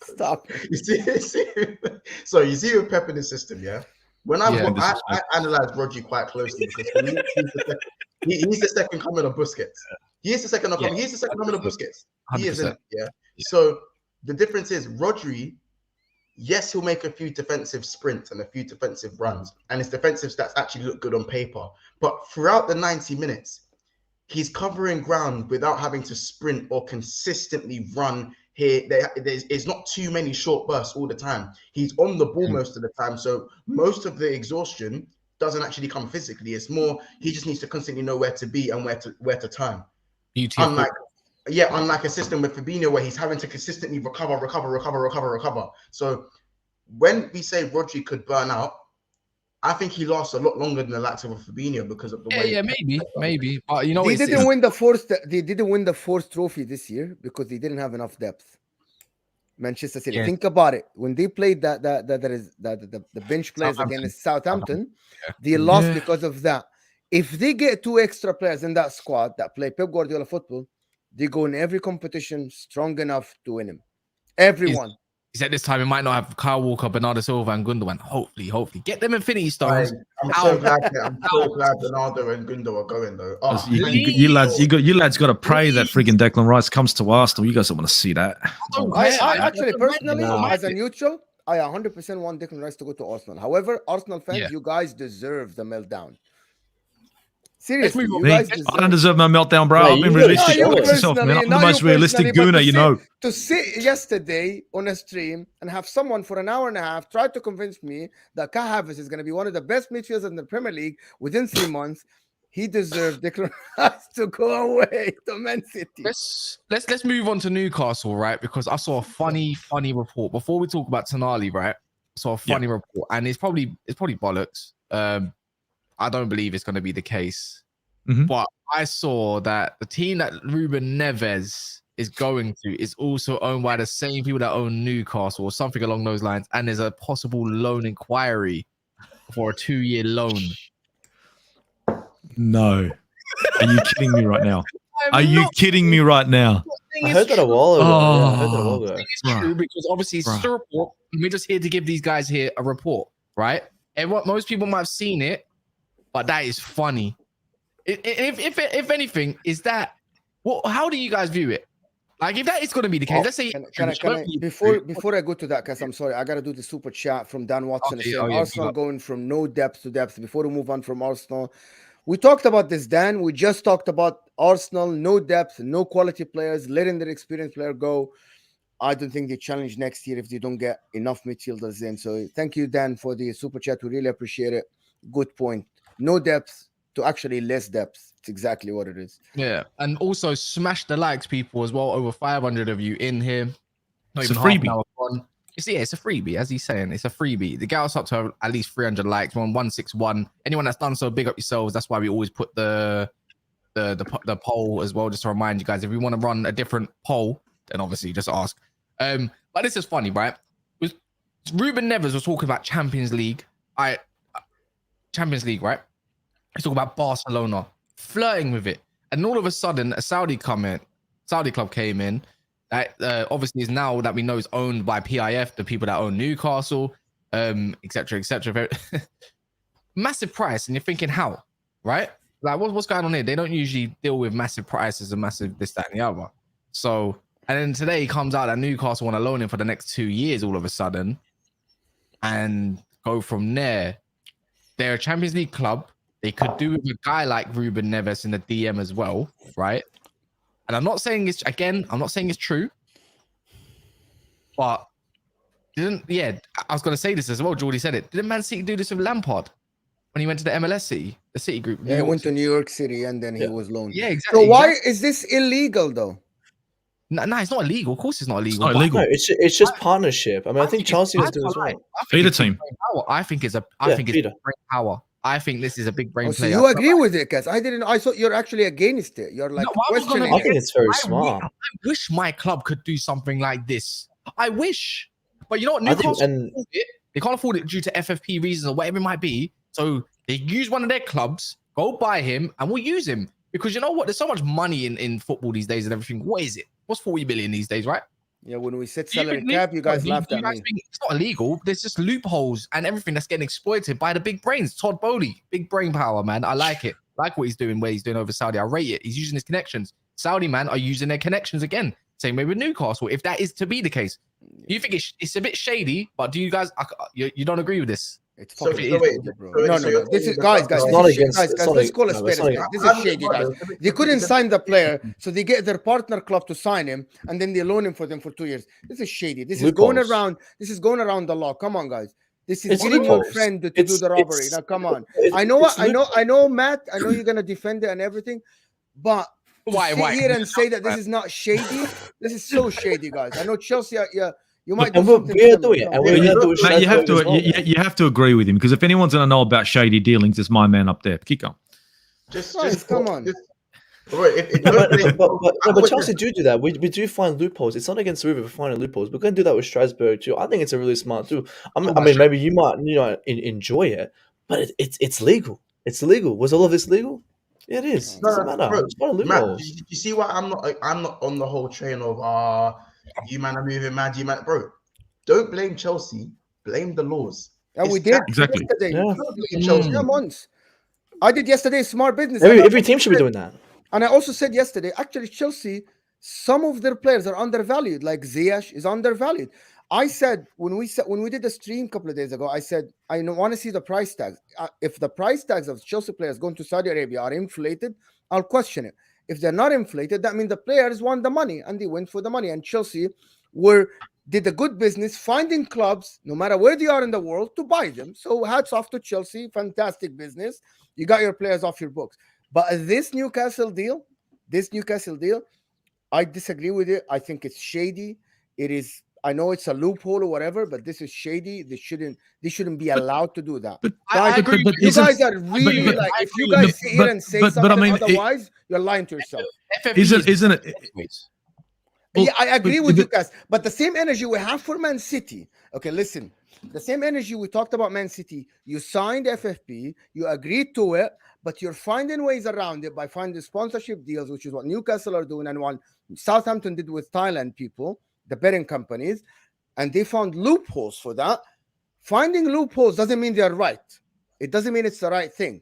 Speaker 5: Stop.
Speaker 4: You see with Pep in his system. Yeah. When I analyzed Rodri quite closely because for me, he's the second coming of Busquets. He is the second coming. He's the second coming of Busquets. He
Speaker 1: 100%.
Speaker 4: isn't. Yeah. So the difference is Rodri. Yes, he'll make a few defensive sprints and a few defensive runs, and his defensive stats actually look good on paper. But throughout the 90 minutes, he's covering ground without having to sprint or consistently run. There's not too many short bursts all the time. He's on the ball most of the time, so most of the exhaustion doesn't actually come physically. It's more he just needs to constantly know where to be and where to turn. Unlike a system with Fabinho where he's having to consistently recover. So when we say Rodri could burn out, I think he lasts a lot longer than the likes of a Fabinho because of the way.
Speaker 1: Yeah, maybe. But you know,
Speaker 5: They didn't win the fourth trophy this year because they didn't have enough depth. Manchester City.
Speaker 1: Yeah.
Speaker 5: Think about it. When they played the bench players against Southampton, they lost because of that. If they get 2 extra players in that squad that play Pep Guardiola football, they go in every competition strong enough to win him. Everyone.
Speaker 1: He said this time he might not have Kyle Walker, Bernardo Silva, and Gundogan. Hopefully, get them Infinity Stones.
Speaker 4: I'm so glad Bernardo and Gundo are going though.
Speaker 2: You lads got to pray that freaking Declan Rice comes to Arsenal. You guys don't want to see that.
Speaker 5: I actually personally, as a neutral, I 100% want Declan Rice to go to Arsenal. However, Arsenal fans, you guys deserve the meltdown. Seriously, you guys
Speaker 2: I don't deserve my meltdown, bro. I've been realistic. Yourself, man. I'm the most realistic gooner, you know.
Speaker 5: To sit yesterday on a stream and have someone for an hour and a half try to convince me that Kai Havertz is going to be one of the best midfielders in the Premier League within 3 months, he deserves Declan Rice to go away to Man City.
Speaker 1: Let's move on to Newcastle, right? Because I saw a funny report before we talk about Tonali, right? I saw a funny report, and it's probably bollocks. I don't believe it's going to be the case. But I saw that the team that Ruben Neves is going to is also owned by the same people that own Newcastle or something along those lines. And there's a possible loan inquiry for a 2-year loan.
Speaker 2: No. Are you kidding me right now? Are you kidding me right now?
Speaker 3: I heard that a while ago.
Speaker 1: It's true because obviously it's a report. We're just here to give these guys here a report, right? And what most people might have seen it, but that is funny. If anything, is that how do you guys view it? Like, if that is going to be the case, let's say
Speaker 5: before I go to that, because I'm sorry, I gotta do the super chat from Dan Watson. Arsenal going from no depth to depth. Before we move on from Arsenal, we talked about this, Dan. We just talked about Arsenal, no depth, no quality players, letting their experienced player go. I don't think they challenge next year if they don't get enough midfielders in. So thank you, Dan, for the super chat. We really appreciate it. Good point. No depth to actually less depth. It's exactly what it is.
Speaker 1: Yeah, and also smash the likes, people, as well. Over 500 of you in here.
Speaker 2: It's a freebie.
Speaker 1: It's a freebie, as he's saying. It's a freebie. The get us up to at least 300 likes. We're on 161. Anyone that's done so, big up yourselves. That's why we always put the poll as well, just to remind you guys. If we want to run a different poll, then obviously just ask. But this is funny, right? Ruben Neves was talking about Champions League. Champions League, right? He's talking about Barcelona, flirting with it. And all of a sudden, a Saudi club came in. That obviously is now that we know is owned by PIF, the people that own Newcastle, etc. Massive price. And you're thinking, how? Right? Like, what's going on here? They don't usually deal with massive prices and massive this, that, and the other. So, and then today comes out that Newcastle want to loan him for the next 2 years all of a sudden. And go from there. They're a Champions League club. They could do with a guy like Ruben Neves in the DM as well, right? And I'm not saying it's true, but I was going to say this as well. Jordy said it. Didn't Man City do this with Lampard when he went to the MLS City, the City Group?
Speaker 5: Yeah, he went to New York City and then he
Speaker 3: Yeah.
Speaker 5: was loaned.
Speaker 1: Yeah, exactly.
Speaker 5: So why is this illegal though?
Speaker 1: No, it's not illegal. Of course, it's not illegal.
Speaker 2: not
Speaker 1: but
Speaker 2: illegal.
Speaker 3: No, it's just partnership. I mean, I think Chelsea is doing as well.
Speaker 2: Feeder team.
Speaker 1: I think it's
Speaker 3: feeder.
Speaker 1: brain power. I think this is a big brain
Speaker 5: Oh, so
Speaker 1: play.
Speaker 5: you agree with it, guys? I didn't. I thought you're actually against it. You're like
Speaker 1: No, I was gonna-
Speaker 5: questioning.
Speaker 3: I think it's very smart.
Speaker 1: I wish my club could do something like this. I wish, but you know what?
Speaker 3: I think-
Speaker 1: Newcastle
Speaker 3: and-
Speaker 1: can't afford it. They can't afford it due to FFP reasons or whatever it might be. So they use one of their clubs, go buy him, and we'll use him because you know what? There's so much money in football these days and everything. What is it? What's 40 billion these days, right?
Speaker 5: Yeah, when we said
Speaker 1: Do you
Speaker 5: salary
Speaker 1: think
Speaker 5: cap, you guys
Speaker 1: do you
Speaker 5: laughed at
Speaker 1: guys
Speaker 5: me.
Speaker 1: think it's not illegal? There's just loopholes and everything that's getting exploited by the big brains. Todd Bowley, big brain power, man. I like it. Like what he's doing, where he's doing over Saudi. I rate it. He's using his connections. Saudi man are using their connections again. Same way with Newcastle. If that is to be the case, do you think it's a bit shady? But do you guys you don't agree with this?
Speaker 5: It's
Speaker 4: So-
Speaker 5: fucking
Speaker 4: so wait,
Speaker 5: stupid, bro.
Speaker 4: so wait,
Speaker 5: No,
Speaker 4: so
Speaker 5: no,
Speaker 4: you're
Speaker 5: no. This
Speaker 4: saying
Speaker 5: is
Speaker 4: the
Speaker 5: guys,
Speaker 4: club-
Speaker 5: guys,
Speaker 3: It's
Speaker 5: this
Speaker 3: not
Speaker 5: is shady.
Speaker 3: against-
Speaker 5: guys,
Speaker 3: it's
Speaker 5: guys.
Speaker 3: not
Speaker 5: Let's call a
Speaker 3: no,
Speaker 5: spade a
Speaker 3: it's not
Speaker 5: spade.
Speaker 3: against-
Speaker 5: This is shady, guys. They couldn't sign the player, so they get their partner club to sign him, and then they loan him for them for 2 years. This is shady. This is going
Speaker 3: Loopholes.
Speaker 5: around. This is going around the law. Come on, guys. This is
Speaker 3: It's
Speaker 5: getting your
Speaker 3: loopholes.
Speaker 5: friend to do
Speaker 3: It's-
Speaker 5: the robbery.
Speaker 3: it's-
Speaker 5: Now, come on.
Speaker 3: it's-
Speaker 5: I know what
Speaker 3: it's
Speaker 5: I know, Matt. I know you're gonna defend it and everything, but to
Speaker 1: Why?
Speaker 5: sit
Speaker 1: Why?
Speaker 5: here and say that this is not shady, this is so shady, guys. I know Chelsea. Yeah, you might do
Speaker 3: And we're
Speaker 5: something. to them,
Speaker 3: doing it,
Speaker 5: you know.
Speaker 3: and
Speaker 2: But
Speaker 3: we're
Speaker 2: you,
Speaker 3: gonna do it.
Speaker 2: mate, you have
Speaker 3: Strasbourg
Speaker 2: to
Speaker 3: as well.
Speaker 2: you have to agree with him because if anyone's going to know about shady dealings, it's my man up there. Keep going.
Speaker 5: Guys, come on.
Speaker 4: Wait, if
Speaker 3: No,
Speaker 4: don't
Speaker 3: but,
Speaker 4: blame-
Speaker 3: but, but,
Speaker 4: I
Speaker 3: no, but
Speaker 4: would-
Speaker 3: Chelsea do that. We do find loopholes. It's not against Ruben for finding loopholes. We're going to do that with Strasbourg too. I think it's a really smart too. I mean, maybe you might enjoy it, but it's legal. It's legal. Was all of this legal? Yeah, it is. It doesn't matter.
Speaker 4: bro,
Speaker 3: It's not a
Speaker 4: Matt,
Speaker 3: loophole.
Speaker 4: you see why I'm not on the whole train of you man are moving mad, you man, bro. Don't blame Chelsea. Blame the laws.
Speaker 5: Yeah, we
Speaker 4: It's
Speaker 5: did
Speaker 2: Exactly.
Speaker 5: yesterday.
Speaker 3: Yeah.
Speaker 4: Don't blame Chelsea.
Speaker 5: Yeah, months. I did yesterday. Smart business.
Speaker 3: Every team should be doing that.
Speaker 5: And I also said yesterday, actually, Chelsea, some of their players are undervalued. Like Ziyech is undervalued. I said when we did the stream a couple of days ago, I said I want to see the price tags. If the price tags of Chelsea players going to Saudi Arabia are inflated, I'll question it. If they're not inflated, that means the players want the money and they went for the money. And Chelsea did a good business finding clubs, no matter where they are in the world, to buy them. So hats off to Chelsea, fantastic business. You got your players off your books. But this Newcastle deal, I disagree with it. I think it's shady. It is. I know it's a loophole or whatever, but this is shady. They shouldn't be allowed to do that.
Speaker 2: But
Speaker 1: I
Speaker 5: Guys,
Speaker 1: agree.
Speaker 5: you
Speaker 2: isn't-
Speaker 5: guys are really
Speaker 2: but-
Speaker 5: like, if you
Speaker 1: but-
Speaker 5: guys sit here and say
Speaker 2: but
Speaker 5: something
Speaker 2: I mean,
Speaker 5: otherwise, you're lying to yourself.
Speaker 1: FFP
Speaker 2: Isn't it? Well,
Speaker 5: Yeah, I agree
Speaker 2: but-
Speaker 5: with you
Speaker 2: but-
Speaker 5: guys, but the same energy we have for Man City. Okay, listen, the same energy we talked about Man City. You signed FFP, you agreed to it, but you're finding ways around it by finding sponsorship deals, which is what Newcastle are doing, and what Southampton did with Thailand people, the betting companies, and they found loopholes for that. Finding loopholes doesn't mean they're right. It doesn't mean it's the right thing.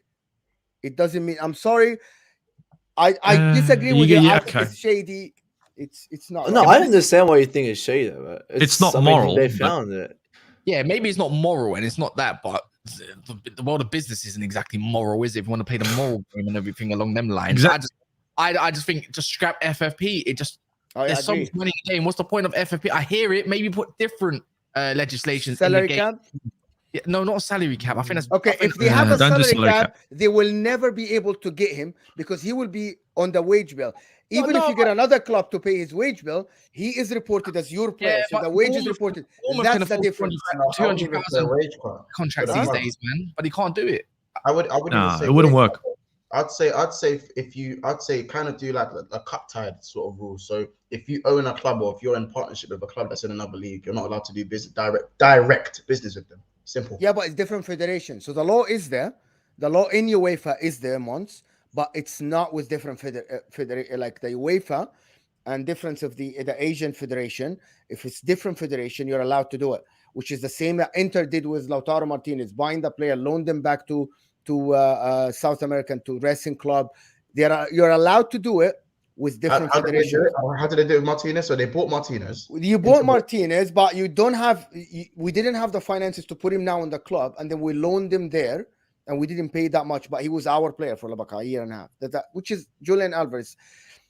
Speaker 5: It doesn't mean. I'm sorry. I disagree with you. I think
Speaker 2: okay.
Speaker 5: it's shady. It's not.
Speaker 3: No,
Speaker 5: right.
Speaker 3: I understand why you think it's shady, but
Speaker 2: It's not
Speaker 3: something
Speaker 2: moral,
Speaker 3: They
Speaker 2: but-
Speaker 3: found it.
Speaker 1: Yeah, maybe it's not moral and it's not that, but the world of business isn't exactly moral, is it? If you want to play the moral game and everything along them lines,
Speaker 2: Exactly.
Speaker 1: I just think just scrap FFP. It just there's so
Speaker 5: agree.
Speaker 1: much money in the game. What's the point of FFP? I hear it. Maybe put different legislations in the
Speaker 5: Salary
Speaker 1: game.
Speaker 5: cap.
Speaker 1: Yeah, no, not a salary cap. I think that's
Speaker 5: Okay,
Speaker 1: I think
Speaker 5: if they have a
Speaker 2: don't do
Speaker 5: salary
Speaker 2: salary
Speaker 5: cap, they will never be able to get him because he will be on the wage bill. Even
Speaker 1: no,
Speaker 5: if you get another club to pay his wage bill, he is reported as your player, so
Speaker 1: but
Speaker 5: the wage is
Speaker 1: Bournemouth-
Speaker 5: reported.
Speaker 1: Bournemouth can
Speaker 5: That's the
Speaker 1: afford
Speaker 5: difference.
Speaker 1: 200,000
Speaker 4: wage cut.
Speaker 1: contracts
Speaker 4: Huh?
Speaker 1: these days, man. But he can't do it.
Speaker 4: I would even
Speaker 2: Nah,
Speaker 4: say
Speaker 2: it wouldn't
Speaker 4: wage
Speaker 2: work.
Speaker 4: cut. I'd say I'd say kind of do like a cut tied sort of rule. So if you own a club or if you're in partnership with a club that's in another league, you're not allowed to do business direct business with them. Simple.
Speaker 5: Yeah, but it's different federation. So the law is there. The law in UEFA is there, Mons, but it's not with different like the UEFA and difference of the Asian federation. If it's different federation, you're allowed to do it, which is the same that Inter did with Lautaro Martinez, buying the player, loaned them back to South American, to Racing Club. You're allowed to do it with different
Speaker 4: How did they do
Speaker 5: federations.
Speaker 4: it? How did they do it with Martinez? So they bought Martinez.
Speaker 5: You bought Martinez, but you don't have. We didn't have the finances to put him now in the club, and then we loaned him there, and we didn't pay that much. But he was our player for like a year and a half. Which is Julian Alvarez.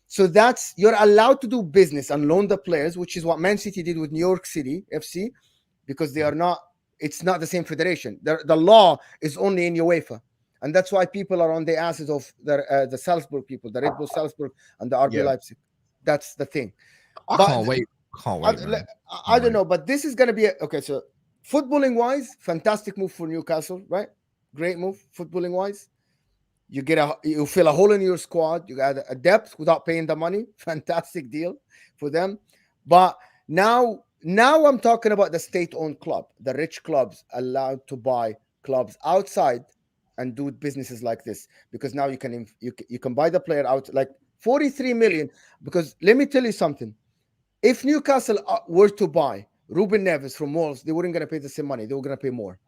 Speaker 5: So you're allowed to do business and loan the players, which is what Man City did with New York City FC. because they are not. It's not the same federation. The law is only in UEFA, and that's why people are on the asses of the Salzburg people, the Red Bull Salzburg and the RB Leipzig. That's the thing.
Speaker 1: I can't wait. Man.
Speaker 5: I don't know, but this is going to be okay. So, footballing wise, fantastic move for Newcastle, right? Great move, footballing wise. You fill a hole in your squad. You got a depth without paying the money. Fantastic deal for them. But now I'm talking about the state-owned club, the rich clubs allowed to buy clubs outside and do businesses like this, because now you can buy the player out like 43 million. Because let me tell you something. If Newcastle were to buy Ruben Neves from Wolves, they weren't going to pay the same money. They were going to pay more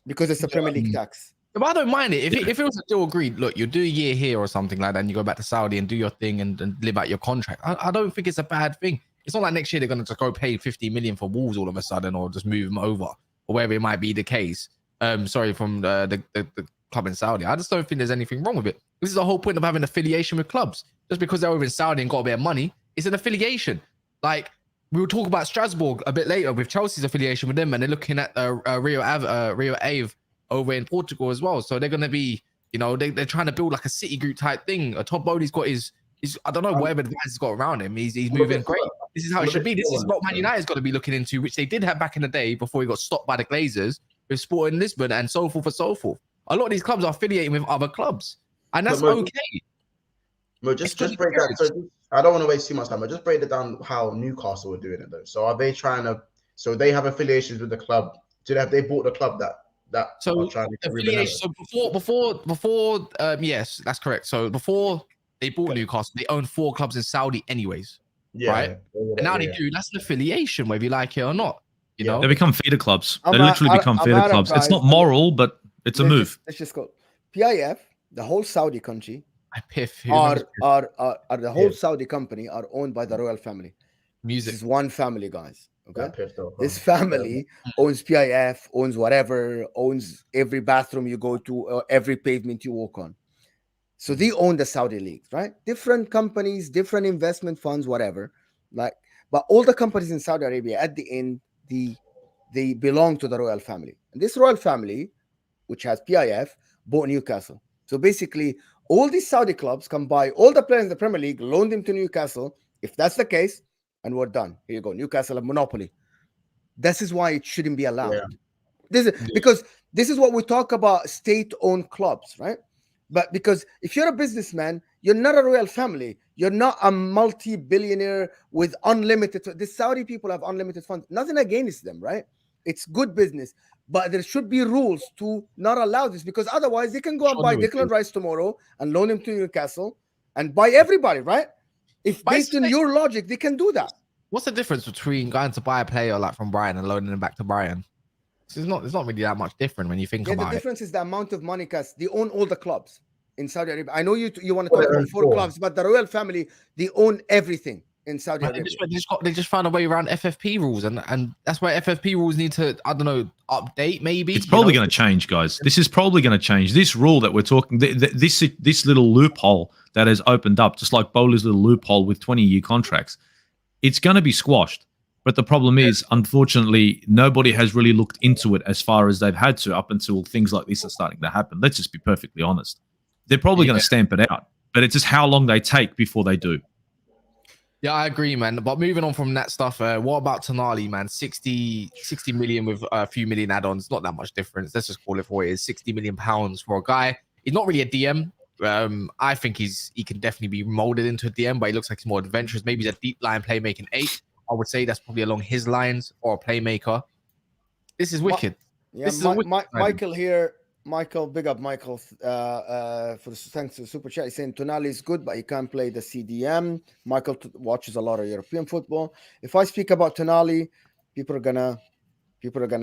Speaker 5: because it's a Premier League tax.
Speaker 1: But I don't mind it. If it was a deal agreed, look, you do a year here or something like that, and you go back to Saudi and do your thing and live out your contract. I don't think it's a bad thing. It's not like next year they're going to just go pay 50 million for Wolves all of a sudden, or just move them over, or wherever it might be the case. Sorry, from the club in Saudi. I just don't think there's anything wrong with it. This is the whole point of having affiliation with clubs. Just because they're over in Saudi and got a bit of money, it's an affiliation. Like, we will talk about Strasbourg a bit later with Chelsea's affiliation with them, and they're looking at Rio Ave over in Portugal as well. So they're going to be, they're trying to build like a city group type thing. Tom Bodie's got his I don't know, whatever advice he's got around him, he's moving great. This is how it should be. This is what Man United's got to be looking into, which they did have back in the day before he got stopped by the Glazers with Sporting Lisbon and so forth and so forth. A lot of these clubs are affiliating with other clubs, and that's okay.
Speaker 4: But just break that. So I don't want to waste too much time, but just break it down how Newcastle are doing it though. So are they trying to? So they have affiliations with the club. They bought the club that
Speaker 1: so affiliation. So before yes, that's correct. So before they bought Newcastle, they owned 4 clubs in Saudi anyways. Yeah, right. And now they do. That's an affiliation, whether you like it or not. You know,
Speaker 2: they become feeder clubs. They literally become feeder clubs. It's not moral, but it's a move.
Speaker 5: Let's just go. PIF, the whole Saudi country,
Speaker 1: are
Speaker 5: the whole Saudi company are owned by the royal family. This is one family, guys. Okay, this family owns PIF, owns whatever, owns every bathroom you go to, every pavement you walk on. So they own the Saudi leagues, right? Different companies, different investment funds, whatever. But all the companies in Saudi Arabia, at the end, they belong to the royal family. And this royal family, which has PIF, bought Newcastle. So basically, all these Saudi clubs can buy all the players in the Premier League, loan them to Newcastle. If that's the case, and we're done. Here you go. Newcastle have monopoly. This is why it shouldn't be allowed. Yeah. Because this is what we talk about, state-owned clubs, right? But because if you're a businessman, you're not a royal family. You're not a multi-billionaire with unlimited. The Saudi people have unlimited funds. Nothing against them, right? It's good business. But there should be rules to not allow this, because otherwise they can go and buy Declan Rice tomorrow and loan him to Newcastle and buy everybody, right? If based on your logic, they can do that.
Speaker 1: What's the difference between going to buy a player like from Brighton and loaning him back to Brighton? It's not really that much different when you think about it.
Speaker 5: The difference is the amount of money, because they own all the clubs in Saudi Arabia. I know you want to talk about 4 clubs, but the royal family, they own everything in Saudi Arabia.
Speaker 1: They just found a way around FFP rules, and that's why FFP rules need to, I don't know, update maybe.
Speaker 2: It's probably going to change, guys. This is probably going to change. This rule that we're talking, this little loophole that has opened up, just like Bowler's little loophole with 20-year contracts, it's going to be squashed. But the problem is, unfortunately, nobody has really looked into it as far as they've had to up until things like this are starting to happen. Let's just be perfectly honest. They're probably going to stamp it out, but it's just how long they take before they do.
Speaker 1: Yeah, I agree, man. But moving on from that stuff, what about Tonali, man? 60 million with a few million add-ons. Not that much difference. Let's just call it for what it is. 60 million pounds for a guy. He's not really a DM. I think he can definitely be molded into a DM, but he looks like he's more adventurous. Maybe he's a deep line playmaking 8. I would say that's probably along his lines, or a playmaker. This is wicked.
Speaker 5: Yeah, Michael here. Michael, big up Michael for the thanks to the super chat. He's saying Tonali is good, but he can't play the CDM. Michael watches a lot of European football. If I speak about Tonali, people are gonna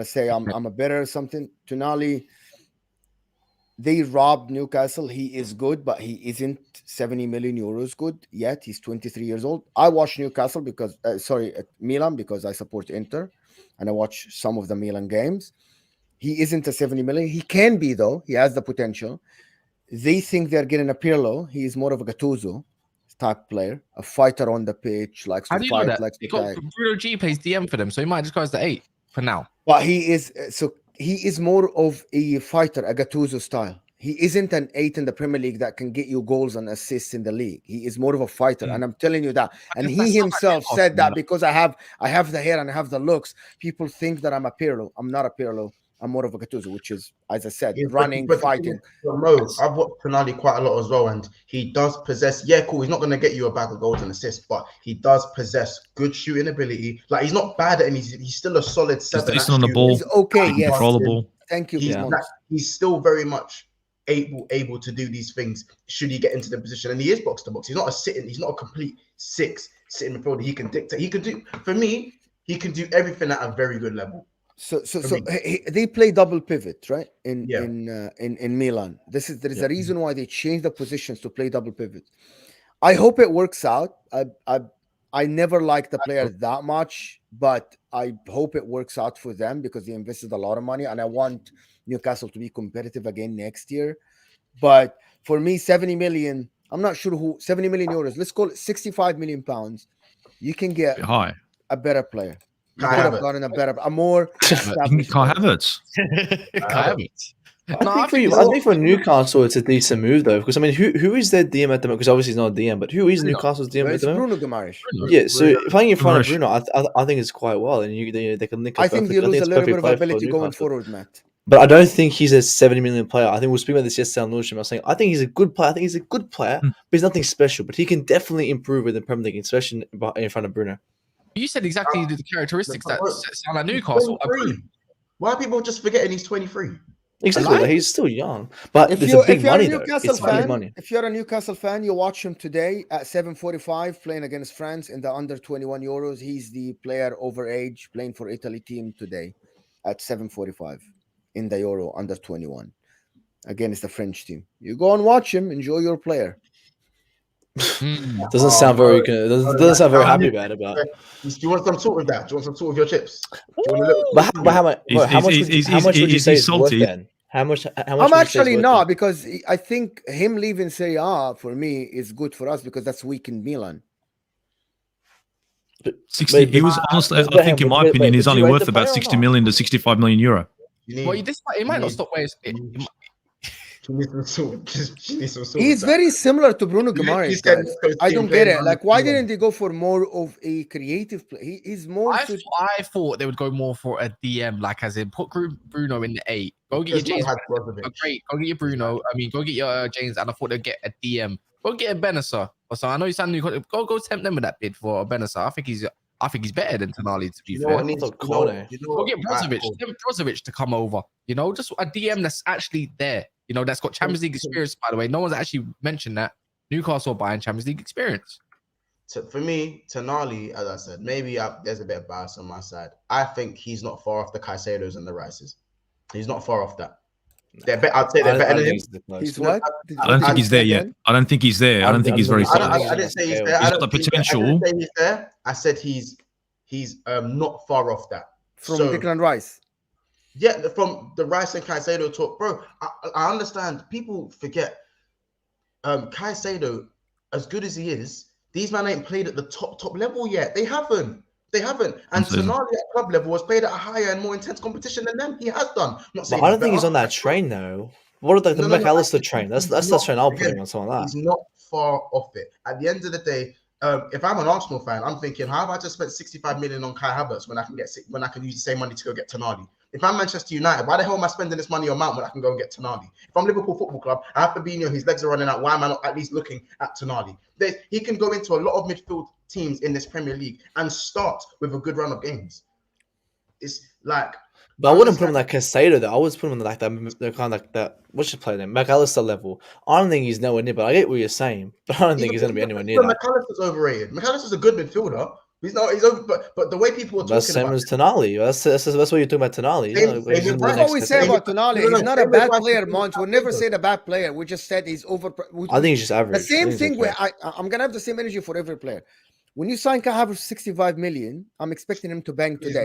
Speaker 5: say I'm a better or something. Tonali, they robbed Newcastle. He is good, but he isn't 70 million euros good yet. He's 23 years old. I watch Newcastle because Milan, because I support Inter, and I watch some of the Milan games. He isn't a 70 million. He can be, though. He has the potential. They think they're getting a Pirlo. He is more of a Gattuso type player, a fighter on the pitch, likes to fight, likes to tag.
Speaker 1: Bruno G plays DM for them, so he might just go as the 8. for now.
Speaker 5: But he is more of a fighter, a Gattuso style. He isn't an 8 in the Premier League that can get you goals and assists in the league. He is more of a fighter, and I'm telling you that. And he himself said that because I have the hair and I have the looks. People think that I'm a Pirlo. I'm not a Pirlo. I'm more of a Gattuso, which is, as I said, running, fighting.
Speaker 4: No, I've watched Tonali quite a lot as well, and he does possess. Yeah, cool. He's not going to get you a bag of goals and assists, but he does possess good shooting ability. Like he's not bad at anything. He's still a solid 7.
Speaker 2: He's on the ball.
Speaker 5: He's okay. Yes.
Speaker 2: Controllable.
Speaker 5: Thank you.
Speaker 4: He's still very much able to do these things should he get into the position, and he is box to box. He's not a complete 6 sitting midfielder. He can dictate. He can do, for me, he can do everything at a very good level.
Speaker 5: So they play double pivot, right? In Milan. There is a reason why they changed the positions to play double pivot. I hope it works out. I never liked the player that much, but I hope it works out for them because they invested a lot of money, and I want Newcastle to be competitive again next year. But for me, 70 million, I'm not sure who, 70 million euros, let's call it 65 million pounds. You can get a better player. You could have gotten a more
Speaker 2: Kai Havertz.
Speaker 1: Kai Havertz.
Speaker 3: I think for Newcastle, it's a decent move though, because I mean, who is their DM at the moment? Because obviously he's not a DM, but who is Newcastle's DM at the moment?
Speaker 5: Bruno Guimaraes.
Speaker 3: Yeah, so if I can find Bruno, I think it's quite well, and they can link.
Speaker 5: I think you lose a little bit of ability going forward, Matt.
Speaker 3: But I don't think he's a 70 million player. I think we were speaking about this yesterday on Lewisham. I was saying I think he's a good player. But he's nothing special. But he can definitely improve with the Premier League, especially in front of Bruno.
Speaker 1: You said exactly the characteristics that sound like Newcastle.
Speaker 4: Why are people just forgetting he's 23?
Speaker 3: Exactly, like, he's still young. But it's a big money though. It's big money.
Speaker 5: If you're a Newcastle fan, you watch him today at 7:45 playing against France in the under 21 Euros. He's the player over age playing for Italy team today at 7:45 in the Euro under 21. Again, it's the French team. You go and watch him. Enjoy your player.
Speaker 3: Doesn't sound very good. Doesn't sound very happy about it.
Speaker 4: Do you want some salt with that? Do you want some salt with your chips?
Speaker 3: How much would you say is worth then? How much?
Speaker 5: I'm actually not, because I think him leaving Serie A for me is good for us because that's weak in Milan.
Speaker 2: 60. He was honestly, I think, in my opinion, he's only worth about 60 million to 65 million euro.
Speaker 1: Well, it might not stop where
Speaker 5: He's very similar to Bruno Guimaraes. I don't get it. Like, why didn't they go for more of a creative play? He's more.
Speaker 1: I thought they would go more for a DM, like as in put Bruno in the 8. Go get your James. Great. Go get your Bruno. I mean, go get your James. And I thought they'd get a DM. Go get a Benessa. So I know you sound new. Go tempt them with that bid for a Benessa. I think he's better than Tonali, to be fair. Go get Brozovic. Get Brozovic to come over. You know, just a DM that's actually there. You know, that's got Champions League experience, by the way. No one's actually mentioned that. Newcastle buying Champions League experience.
Speaker 4: So for me, Tonali, as I said, maybe there's a bit of bias on my side. I think he's not far off the Caicedos and the Rices. He's not far off that. I'd say they're better than him.
Speaker 5: He's what?
Speaker 2: I don't think he's there yet. I don't think he's there. I don't think he's very solid.
Speaker 4: I didn't say he's there.
Speaker 2: He's got the potential.
Speaker 4: I didn't say he's there. I said he's not far off that.
Speaker 5: From Declan Rice.
Speaker 4: Yeah, from the Rice and Caicedo talk, bro. I understand. People forget. Caicedo, as good as he is, these men ain't played at the top level yet. They haven't. And Tonali at club level has played at a higher and more intense competition than them. He has done.
Speaker 3: But I don't think he's on that train though. What are the McAllister train? That's the train I'll put him on something like that.
Speaker 4: He's not far off it. At the end of the day, if I'm an Arsenal fan, I'm thinking, how have I just spent 65 million on Kai Havertz when I can use the same money to go get Tonali? If I'm Manchester United, why the hell am I spending this money on Mount when I can go and get Tonali? If I'm Liverpool Football Club, I have Fabinho, his legs are running out. Why am I not at least looking at Tonali? He can go into a lot of midfield teams in this Premier League and start with a good run of games. It's like,
Speaker 3: but I wouldn't put him like Caicedo though. I would put him like that. They're kind of like that. What's your play name? McAllister level. I don't think he's nowhere near. But I get what you're saying. But I don't think he's going to be anywhere near that.
Speaker 4: McAllister's overrated. McAllister's a good midfielder. He's over, but the way people are talking
Speaker 3: that's same as Tonali. That's what you're talking about Tonali.
Speaker 5: That's what we say about Tonali. He's not a bad player, Monch. We never said a bad player. We just said he's over.
Speaker 3: I think he's just average.
Speaker 5: The same thing where I'm gonna have the same energy for every player. When you sign Kai Havertz for 65 million, I'm expecting him to bang today.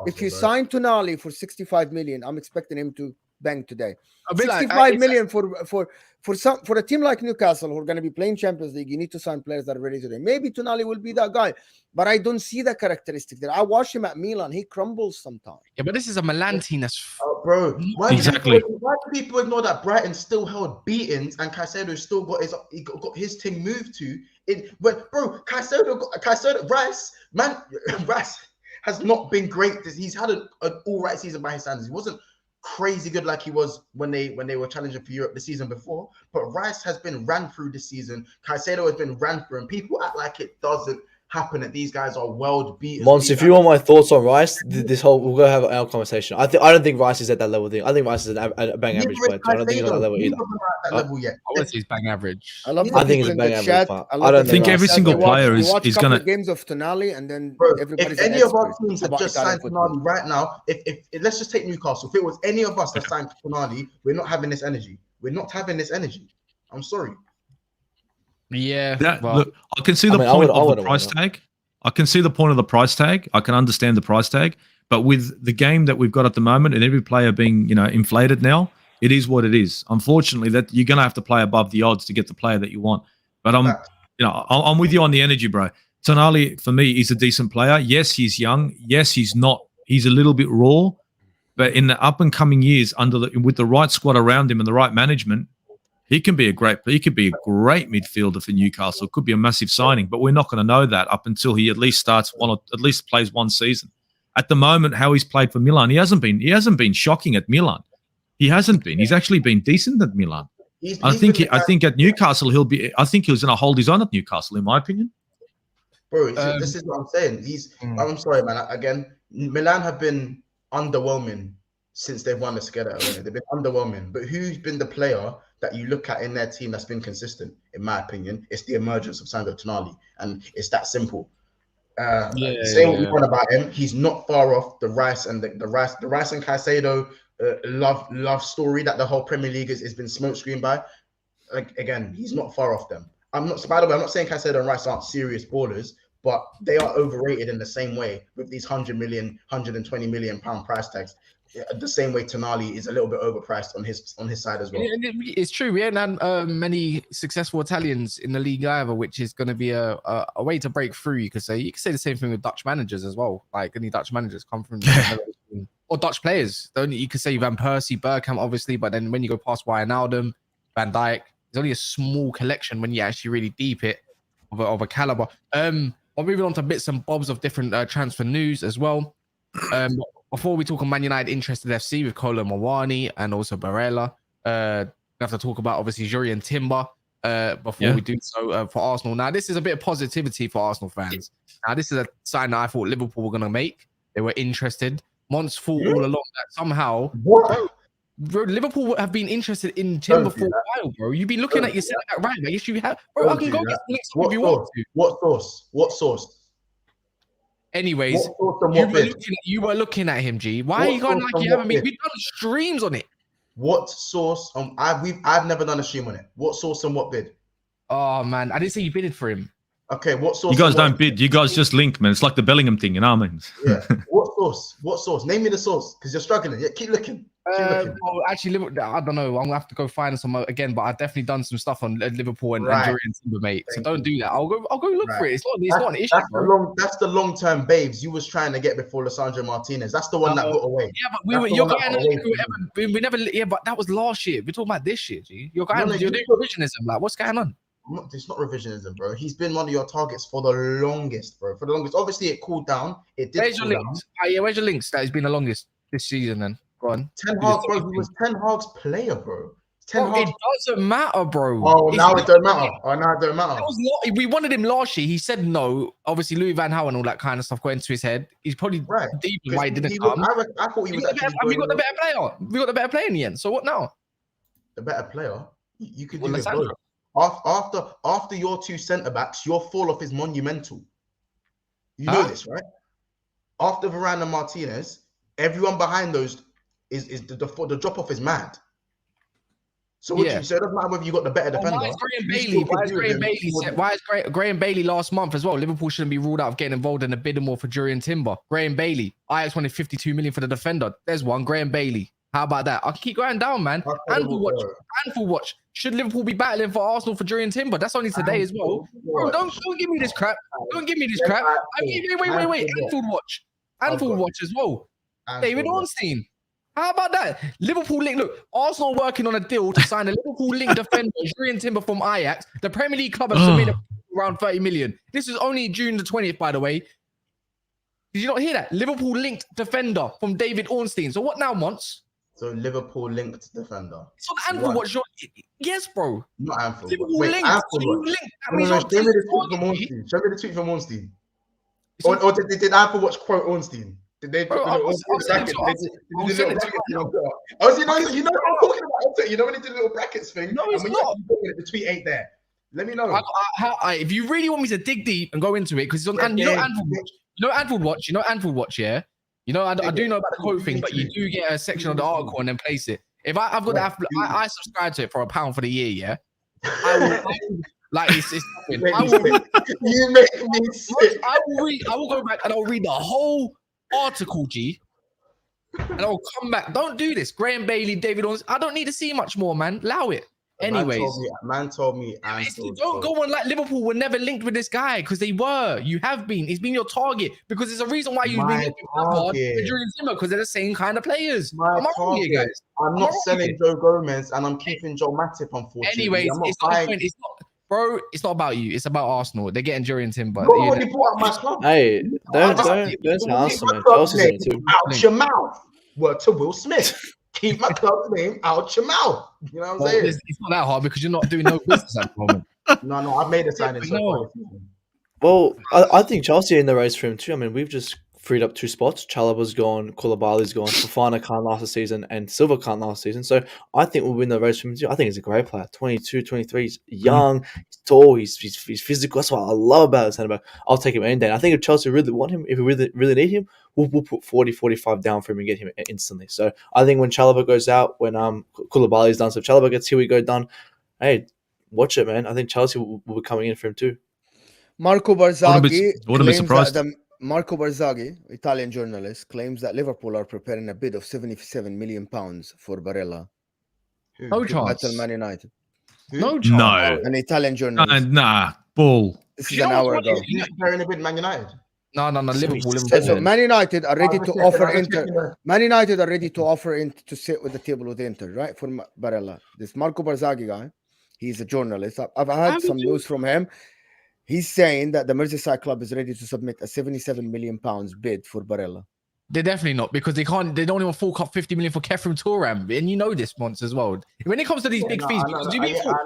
Speaker 5: If you sign Tonali for 65 million, I'm expecting him to bank today.
Speaker 1: A bit like
Speaker 5: 65 million for a team like Newcastle who are going to be playing Champions League. You need to sign players that are ready today. Maybe Tonali will be that guy, but I don't see the characteristic there. I watch him at Milan; he crumbles sometimes.
Speaker 1: Yeah, but this is a Milan team that's
Speaker 4: Bro, why
Speaker 2: Exactly.
Speaker 4: why do people ignore that Brighton still held beatings and Caicedo still got his team moved to it? But bro, Caicedo Rice has not been great. He's had an all right season by his standards. He wasn't crazy good like he was when they were challenging for Europe the season before. But Rice has been ran through this season. Caicedo has been ran through, and people act like it doesn't happen that these guys are world beaters.
Speaker 3: Mons, if you want my thoughts on Rice, this whole we'll go have our conversation. I don't think Rice is at that level. I think Rice is a bang average player. I don't think he's on that level either.
Speaker 4: That level yet.
Speaker 1: I would say he's bang average.
Speaker 5: I love.
Speaker 3: I think it's
Speaker 5: in
Speaker 3: bang
Speaker 5: the
Speaker 3: average,
Speaker 5: chat.
Speaker 3: but
Speaker 5: I
Speaker 2: think every single player is
Speaker 5: going
Speaker 2: gonna-
Speaker 5: to games of Tonali, and then
Speaker 4: Bro,
Speaker 5: everybody's
Speaker 4: if
Speaker 5: an
Speaker 4: any of our
Speaker 5: expert
Speaker 4: teams had
Speaker 5: about
Speaker 4: just
Speaker 5: Italian
Speaker 4: signed
Speaker 5: football.
Speaker 4: Tonali right now, if let's just take Newcastle. If it was any of us that signed Tonali, we're not having this energy. We're not having this energy. I'm sorry.
Speaker 1: Yeah.
Speaker 2: Look, I can see the
Speaker 3: I
Speaker 2: point of the
Speaker 3: would've
Speaker 2: price
Speaker 3: won
Speaker 2: tag. I can see the point of the price tag. I can understand the price tag. But with the game that we've got at the moment and every player being, inflated now, it is what it is. Unfortunately, that you're going to have to play above the odds to get the player that you want. But I'm with you on the energy, bro. Tonali, for me, is a decent player. Yes, he's young. Yes, he's a little bit raw. But in the up and coming years, with the right squad around him and the right management, he could be a great midfielder for Newcastle. Could be a massive signing, but we're not going to know that up until he at least plays one season. At the moment, how he's played for Milan, he hasn't been shocking at Milan. He hasn't been. He's actually been decent at Milan. I think at Newcastle I think he's going to hold his own at Newcastle, in my opinion.
Speaker 4: Bro, this is what I'm saying. I'm sorry, man. Again, Milan have been underwhelming since they've won the Scudetto. They've been underwhelming. But who's been the player that you look at in their team that's been consistent? In my opinion, it's the emergence of Sandro Tonali, and it's that simple. What we want about him, he's not far off the Rice and the Rice and Caicedo love story that the whole Premier League has been smokescreened by. Again, he's not far off them. By the way, I'm not saying Caicedo and Rice aren't serious ballers, but they are overrated in the same way with these 100 million, 120 million pound price tags. The same way Tonali is a little bit overpriced on his side as well.
Speaker 1: It's true. We haven't had many successful Italians in the league either, which is going to be a way to break through. You could say the same thing with Dutch managers as well. Like any Dutch managers come from or Dutch players. You could say Van Persie, Bergkamp, obviously, but then when you go past Wijnaldum, Van Dijk, there's only a small collection when you actually really deep it of a caliber. We're moving on to bits and bobs of different transfer news as well. Before we talk on Man United interested FC with Kolo Muani and also Barella, we have to talk about obviously Jurrien Timber before we do so for Arsenal. Now, this is a bit of positivity for Arsenal fans. Now, this is a sign that I thought Liverpool were going to make. They were interested. Mons thought all along that somehow bro, Liverpool have been interested in Timber for a while, bro. You've been looking at your centre back right. Yes, you have. Bro, I can go get the links if you want to.
Speaker 4: What source?
Speaker 1: Anyways, you were looking at him, G. Why are you going like you haven't been? We've done streams on it.
Speaker 4: What source? I've never done a stream on it. What source and what bid?
Speaker 1: Oh man, I didn't say you bidded for him.
Speaker 4: Okay, what source?
Speaker 2: You guys don't bid. You guys just link, man. It's like the Bellingham thing, you know what I mean?
Speaker 4: Yeah. What source? What source? Name me the source, because you're struggling. Yeah, keep looking.
Speaker 1: Well, actually, I don't know. I'm gonna have to go find some again, but I've definitely done some stuff on Liverpool and Jurrien Timber, mate. So don't do that. I'll go look for it. It's not an issue, bro.
Speaker 4: That's the long-term babes you was trying to get before Lissandro Martinez. That's the one that got away.
Speaker 1: Yeah, but we never. Yeah, but that was last year. We're talking about this year, G. You're doing revisionism. Like, what's going on?
Speaker 4: It's not revisionism, bro. He's been one of your targets for the longest, bro. For the longest. Obviously, it cooled down. It did.
Speaker 1: Where's your links? Where's your links? That has been the longest this season. Then go on.
Speaker 4: Ten Hag, bro. He was Ten Hag's player, bro.
Speaker 1: It doesn't matter, bro.
Speaker 4: Oh, now it don't matter.
Speaker 1: We wanted him last year. He said no. Obviously, Louis Van Gaal and all that kind of stuff got into his head. He's probably deep in why he didn't come.
Speaker 4: I thought he was.
Speaker 1: We got the better player. We got the better player in the end. So what now?
Speaker 4: The better player. You could do it, bro. After your two centre backs, your fall off is monumental. You know this, right? After Varane and Martinez, everyone behind those is the drop off is mad. So so it doesn't matter whether you got the better defender.
Speaker 1: Why is Graham Bailey last month as well? Liverpool shouldn't be ruled out of getting involved in a bidding war for Jurrien Timber. Graham Bailey. Ajax wanted 52 million for the defender. There's one. Graham Bailey. How about that? I can keep going down, man. Anfield watch.
Speaker 4: Bro.
Speaker 1: Anfield watch. Should Liverpool be battling for Arsenal for Jurrien Timber? That's only today as well. Bro, don't give me this crap. Don't give me this crap. Wait. Anfield watch. Anfield watch as well. David Ornstein. How about that? Liverpool link. Look, Arsenal working on a deal to sign a Liverpool link defender, Jurrien Timber from Ajax. The Premier League club has submitted around 30 million. This is only June the 20th, by the way. Did you not hear that? Liverpool linked defender from David Ornstein. So what now, Mons?
Speaker 4: So Liverpool linked defender.
Speaker 1: It's on Anfield watch. Yes, bro.
Speaker 4: Not Anfield.
Speaker 1: Liverpool
Speaker 4: Wait,
Speaker 1: linked.
Speaker 4: Anfield
Speaker 1: So you
Speaker 4: watch.
Speaker 1: linked. That
Speaker 4: No,
Speaker 1: means
Speaker 4: no,
Speaker 1: you're
Speaker 4: show me the tweet from
Speaker 1: telling me-
Speaker 4: Ornstein. Show me the tweet from Ornstein. Or did Anfield watch quote Ornstein? Did they put
Speaker 1: Bro,
Speaker 4: the
Speaker 1: I'll
Speaker 4: little
Speaker 1: send it
Speaker 4: brackets?
Speaker 1: to-
Speaker 4: They did
Speaker 1: I'll
Speaker 4: the
Speaker 1: send
Speaker 4: little
Speaker 1: it to
Speaker 4: brackets.
Speaker 1: you right now.
Speaker 4: Oh, you know what I'm talking about. You know when they did the little brackets thing?
Speaker 1: No, it's
Speaker 4: and when
Speaker 1: not.
Speaker 4: you look at it, the tweet ain't there. Let me know.
Speaker 1: If you really want me to dig deep and go into it, because it's on,
Speaker 4: Yeah,
Speaker 1: and you know Anfield watch. You know Anfield watch. You know Anfield watch. Yeah. You know I do know about the quote thing, but you do get a section of the article and then place it. If I've got I subscribe to it for £1 for the year. Yeah. I will, like it's nothing.
Speaker 4: You make me sick.
Speaker 1: I will go back and I'll read the whole article, G. And I'll come back. Don't do this. Graham Bailey, David Owens. I don't need to see much more, man. Allow it. Anyways.
Speaker 4: Man told me.
Speaker 1: Don't go on like Liverpool were never linked with this guy because they were. You have been. He's been your target because there's a reason why you've been during Zimmer because they're the same kind of players.
Speaker 4: Am I wrong here, guys? I'm not selling Joe Gomez and I'm keeping Joe Matip, unfortunately.
Speaker 1: Anyways, it's not a point. It's not, bro, it's not about you. It's about Arsenal. They're getting Jurrien Timber.
Speaker 4: Nobody bought out my club.
Speaker 3: Hey, don't answer me. Chelsea's in it too.
Speaker 4: Out your mouth. Word to Will Smith. Keep my club's name out your mouth. You know what I'm saying?
Speaker 1: It's not that hard because you're not doing no business at the moment.
Speaker 4: No, I've made a signing.
Speaker 3: Well, I think Chelsea are in the race for him too. I mean, we've just freed up 2 spots. Chalobah's gone, Koulibaly's gone, Fofana can't last the season, and Silva can't last the season. So I think we'll win the race for him too. I think he's a great player. 22, 23, he's young, he's tall, he's physical. That's what I love about the centre back. I'll take him any day. And I think if Chelsea really want him, if we really need him, we'll put 40, 45 down for him and get him instantly. So I think when Chalobah goes out, when Koulibaly's done, so if Chalobah gets here, we go done. Hey, watch it, man. I think Chelsea will be coming in for him too.
Speaker 5: Marco Barzaghi
Speaker 2: wouldn't be surprised.
Speaker 5: Marco Barzaghi, Italian journalist, claims that Liverpool are preparing a bid of £77 million for Barella.
Speaker 1: No chance.
Speaker 5: Battle Man United.
Speaker 1: No chance.
Speaker 2: No.
Speaker 5: An Italian journalist.
Speaker 2: Nah, bull.
Speaker 5: This is an hour ago.
Speaker 4: They're in a bid, Man United.
Speaker 1: No. Liverpool.
Speaker 5: So Man United are ready to offer Inter. Man United are ready to offer Inter to sit with the table with Inter, right? For Barella. This Marco Barzaghi guy, he's a journalist. I've had some news from him. He's saying that the Merseyside club is ready to submit a £77 million bid for Barella.
Speaker 1: They're definitely not because they don't even fork up 50 million for Kefren Turam. And you know this, Mons, as well. When it comes to these big fees,
Speaker 2: You're not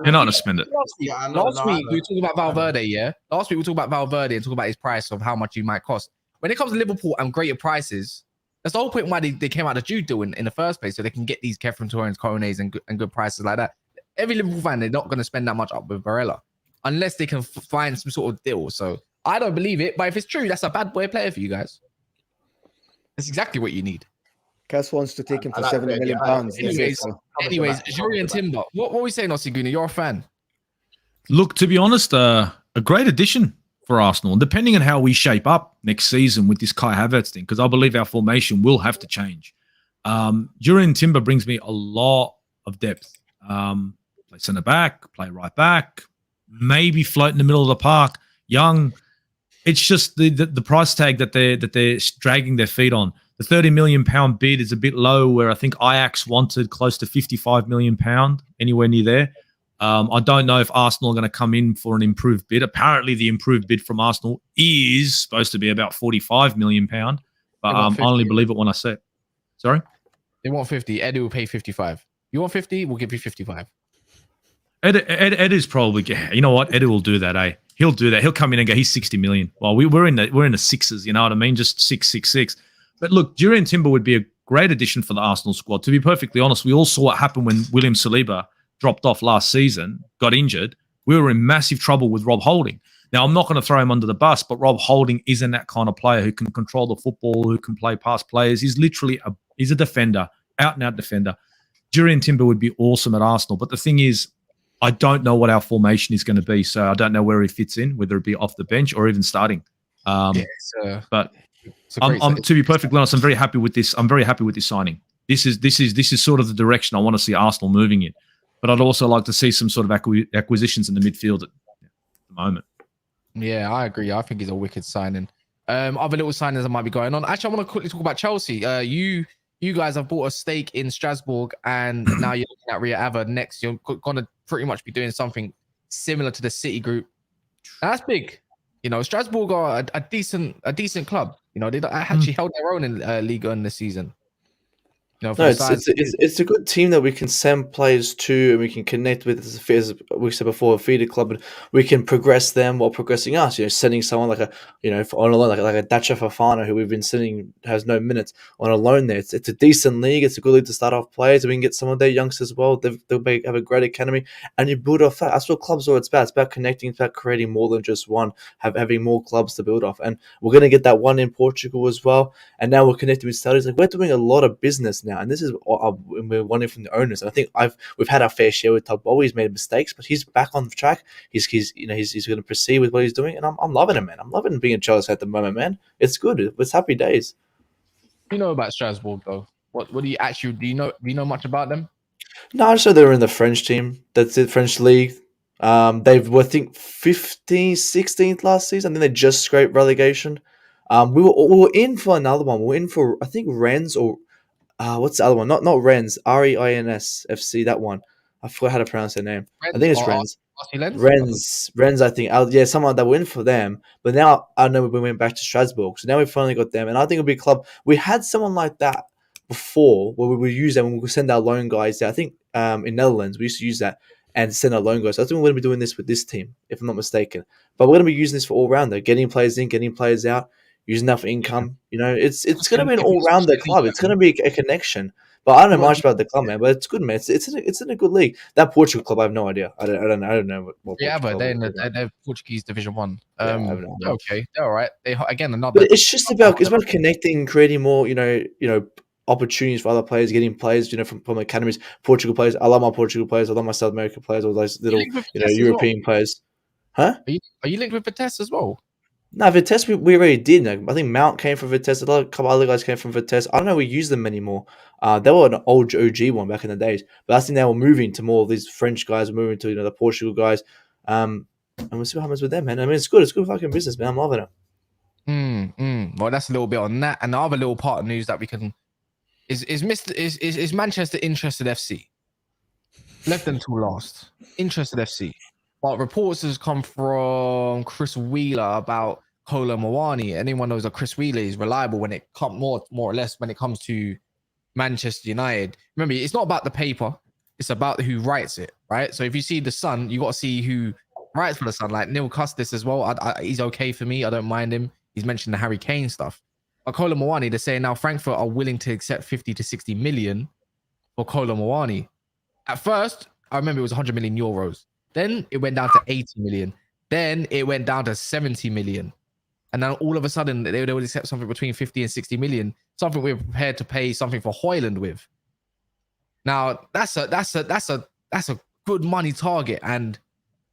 Speaker 2: going to spend it.
Speaker 1: Last week, we were talking about Valverde, yeah? Last week, we were talking about Valverde and talking about his price of how much he might cost. When it comes to Liverpool and greater prices, that's the whole point why they came out of the Jude deal in the first place, so they can get these Kefren Turams, Corones and good prices like that. Every Liverpool fan, they're not going to spend that much up with Barella unless they can find some sort of deal. So I don't believe it, but if it's true, that's a bad boy player for you guys. That's exactly what you need.
Speaker 5: Cass wants to take him for
Speaker 4: like
Speaker 5: £70 million.
Speaker 1: Anyways, Jurrien Timber. What are we saying, Osiguna? You're a fan.
Speaker 2: Look, to be honest, a great addition for Arsenal. And depending on how we shape up next season with this Kai Havertz thing, because I believe our formation will have to change. Jurrien Timber brings me a lot of depth. Play centre back, play right back, maybe float in the middle of the park. Young. It's just the price tag that they're dragging their feet on. The £30 million bid is a bit low, where I think Ajax wanted close to £55 million, anywhere near there. I don't know if Arsenal are going to come in for an improved bid. Apparently, the improved bid from Arsenal is supposed to be about £45 million, but I only believe it when I say it. Sorry?
Speaker 1: They want 50. Eddie will pay 55. You want 50? We'll give you 55.
Speaker 2: Ed is probably, you know what? Eddie will do that, eh? He'll do that. He'll come in and go, he's 60 million. Well, we're in the sixes, you know what I mean? Just 6. But look, Jurrien Timber would be a great addition for the Arsenal squad. To be perfectly honest, we all saw what happened when William Saliba dropped off last season, got injured. We were in massive trouble with Rob Holding. Now, I'm not going to throw him under the bus, but Rob Holding isn't that kind of player who can control the football, who can play past players. He's literally he's a defender, out-and-out defender. Jurrien Timber would be awesome at Arsenal. But the thing is, I don't know what our formation is going to be, so I don't know where he fits in, whether it be off the bench or even starting. But to be perfectly honest, I'm very happy with this. I'm very happy with this signing. this is sort of the direction I want to see Arsenal moving in. But I'd also like to see some sort of acquisitions in the midfield at the moment.
Speaker 1: Yeah, I agree. I think he's a wicked signing. Other little signings that might be going on. Actually, I want to quickly talk about Chelsea. You guys have bought a stake in Strasbourg, and now you're looking at Ria Ava next. You're going to pretty much be doing something similar to the City Group. Now, that's big. You know, Strasbourg are a decent club. You know, they actually held their own in Liga in this season. You know,
Speaker 3: No, it's a good team that we can send players to and we can connect with. As we said before, a feeder club, and we can progress them while progressing us. You know, sending someone like on a loan, like a Dacha Fafana, who we've been sending, has no minutes on a loan there. It's a decent league. It's a good league to start off players. We can get some of their youngsters as well. They'll have a great academy, and you build off that. That's what clubs are. It's about connecting. It's about creating more than just one. Having more clubs to build off, and we're going to get that one in Portugal as well. And now we're connected with Saudis. Like, we're doing a lot of business now. And this is we're wanting from the owners. And I think we've had our fair share with Todd Boehly. He's made mistakes, but he's back on the track. He's going to proceed with what he's doing, and I'm loving him, man. I'm loving being in Chelsea at the moment, man. It's good. It's happy days.
Speaker 1: You know about Strasbourg though? What do you actually do? You know much about them?
Speaker 3: No, I just know they're in the French team. That's it, French league. They were, I think, 15th, 16th last season. I think they just scraped relegation. We were in for another one. We were in for, I think, Rennes or what's the other one? Not Rennes. Reins FC. That one. I forgot how to pronounce their name. I think it's Rennes. Rennes. I think. Yeah, someone like that. We're in for them. But now I know we went back to Strasbourg. So now we finally got them, and I think it'll be a club. We had someone like that before where we would use them when we would send our loan guys there. I think in Netherlands we used to use that and send our loan guys. So I think we're going to be doing this with this team, if I'm not mistaken. But we're going to be using this for all rounder, getting players in, getting players out, using that for income. You know, it's going to be an all rounder club. It's going to be a connection. But I don't know much about the club, man. But it's good, man. It's in a good league. That Portugal club, I have no idea. I don't know what
Speaker 1: yeah, but they're Portuguese Division 1. Okay, they're all right. Another.
Speaker 3: But it's just about connecting, creating more. You know, opportunities for other players, getting players. You know, from academies. Portugal players. I love my Portugal players. I love my South American players. All those little European players. Huh?
Speaker 1: Are you linked with Vitesse as well?
Speaker 3: No, Vitesse we already did. I think Mount came from Vitesse. A couple other guys came from Vitesse. I don't know if we use them anymore. They were an old OG one back in the days. But I think they were moving to more of these French guys, moving to the Portugal guys. And we'll see what happens with them, man. I mean, it's good. It's good fucking business, man. I'm loving it.
Speaker 1: Well, that's a little bit on that. And the other little part of news that we can is Manchester Interested FC. Left them till last. Interested FC. But reports has come from Chris Wheeler about Kolo Muani. Anyone knows that Chris Wheeler is reliable when it comes more or less when it comes to Manchester United. Remember, it's not about the paper; it's about who writes it, right? So if you see the Sun, you got to see who writes for the Sun. Like Neil Custis as well. He's okay for me. I don't mind him. He's mentioned the Harry Kane stuff. But Kolo Muani, they're saying now Frankfurt are willing to accept 50 to 60 million for Kolo Muani. At first, I remember it was 100 million euros. Then it went down to 80 million. Then it went down to 70 million. And then all of a sudden, they would accept something between 50 and 60 million, something we're prepared to pay something for Højlund with. Now, that's a good money target. And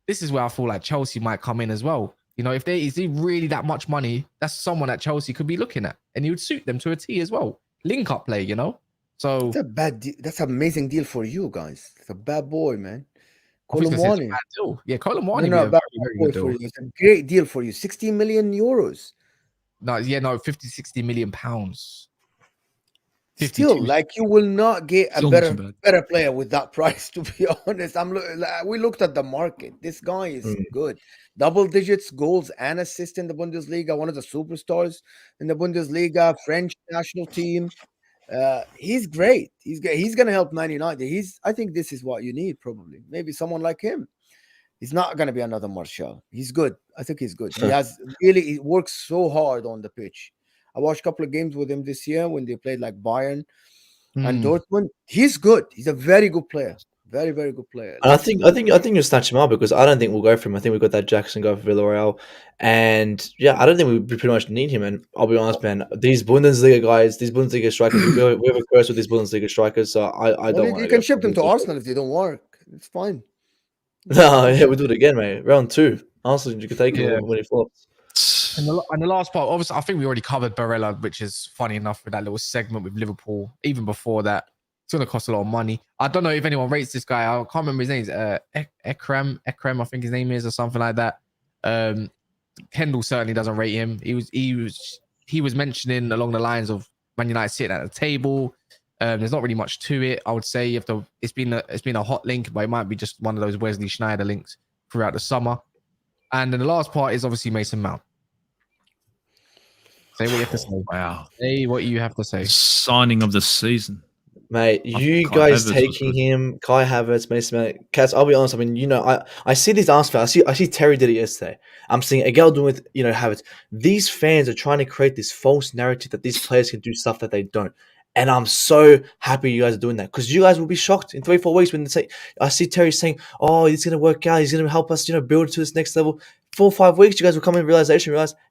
Speaker 1: this is where I feel like Chelsea might come in as well. You know, if there is really that much money, that's someone that Chelsea could be looking at. And he would suit them to a T as well. Link up play, you know? So
Speaker 5: That's a bad deal. That's an amazing deal for you guys. It's a bad boy, man.
Speaker 1: I think it's a
Speaker 5: Kolo Muani.
Speaker 1: bad deal. Yeah, Kolo Muani.
Speaker 5: No,
Speaker 1: Very,
Speaker 5: bad
Speaker 1: very
Speaker 5: boy
Speaker 1: good
Speaker 5: for
Speaker 1: deal.
Speaker 5: you. It's a great deal for you. 60 million euros.
Speaker 1: No, 50, 60 million pounds. 52.
Speaker 5: Still, like you will not get a
Speaker 2: Still not too
Speaker 5: better
Speaker 2: bad.
Speaker 5: player with that price. To be honest, we looked at the market. This guy is good. Double digits goals and assists in the Bundesliga. One of the superstars in the Bundesliga. French national team. He's great. He's gonna help Man United. I think this is what you need. Probably, maybe someone like him. He's not gonna be another Martial. He's good. I think he's good. He works so hard on the pitch. I watched a couple of games with him this year when they played like Bayern and Dortmund. He's good. He's a very good player. Very, very good player.
Speaker 3: And I think you'll snatch him up because I don't think we'll go for him. I think we've got that Jackson guy for Villarreal, and yeah, I don't think we pretty much need him. And I'll be honest, man, these Bundesliga guys, these Bundesliga strikers, we have a curse with these Bundesliga strikers. So I don't.
Speaker 5: You can ship them to Arsenal if they don't work. It's fine.
Speaker 3: No, yeah, we do it again, mate. Round 2, Arsenal, you can take him when he flops.
Speaker 1: And the last part, obviously, I think we already covered Barella, which is funny enough with that little segment with Liverpool. Even before that, it's going to cost a lot of money. I don't know if anyone rates this guy. I can't remember his name. Ekrem, I think his name is, or something like that. Kendall certainly doesn't rate him. He was mentioning along the lines of Man United sitting at the table. There's not really much to it. I would say it's been a hot link, but it might be just one of those Wesley Schneider links throughout the summer. And then the last part is obviously Mason Mount. Say what you have to say.
Speaker 2: Wow.
Speaker 1: Say what you have to say.
Speaker 2: Signing of the season.
Speaker 3: Mate, you
Speaker 2: Kai
Speaker 3: guys
Speaker 2: Havertz
Speaker 3: taking him, Kai Havertz, Mason Mount. Cats, I'll be honest. I mean, I see these answers. I see Terry did it yesterday. I'm seeing Agel doing with Havertz. These fans are trying to create this false narrative that these players can do stuff that they don't. And I'm so happy you guys are doing that, because you guys will be shocked in 3-4 weeks when they say, I see Terry saying, oh, he's going to work out. He's going to help us, build to this next level. 4 or 5 weeks, you guys will come in realize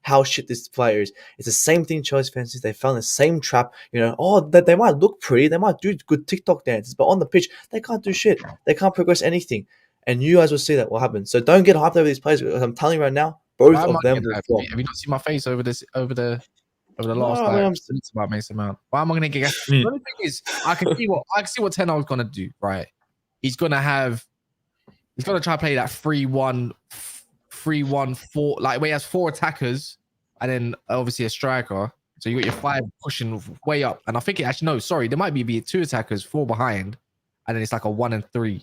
Speaker 3: how shit this player is. It's the same thing Chelsea fans did. They found the same trap, that they might look pretty. They might do good TikTok dances, but on the pitch, they can't do shit. They can't progress anything. And you guys will see that will happen. So don't get hyped over these players, because I'm telling you right now, both of them will flop.
Speaker 1: Have you not seen my face over the last minutes about Mason Mount? Why am I going to get? The only thing is, I can see what Ten Hag's going to do. Right, he's going to try to play that 3-1-4, like where he has 4 attackers and then obviously a striker. So you got your 5 pushing way up, and I think there might be 2 attackers, 4 behind, and then it's like a 1 and 3,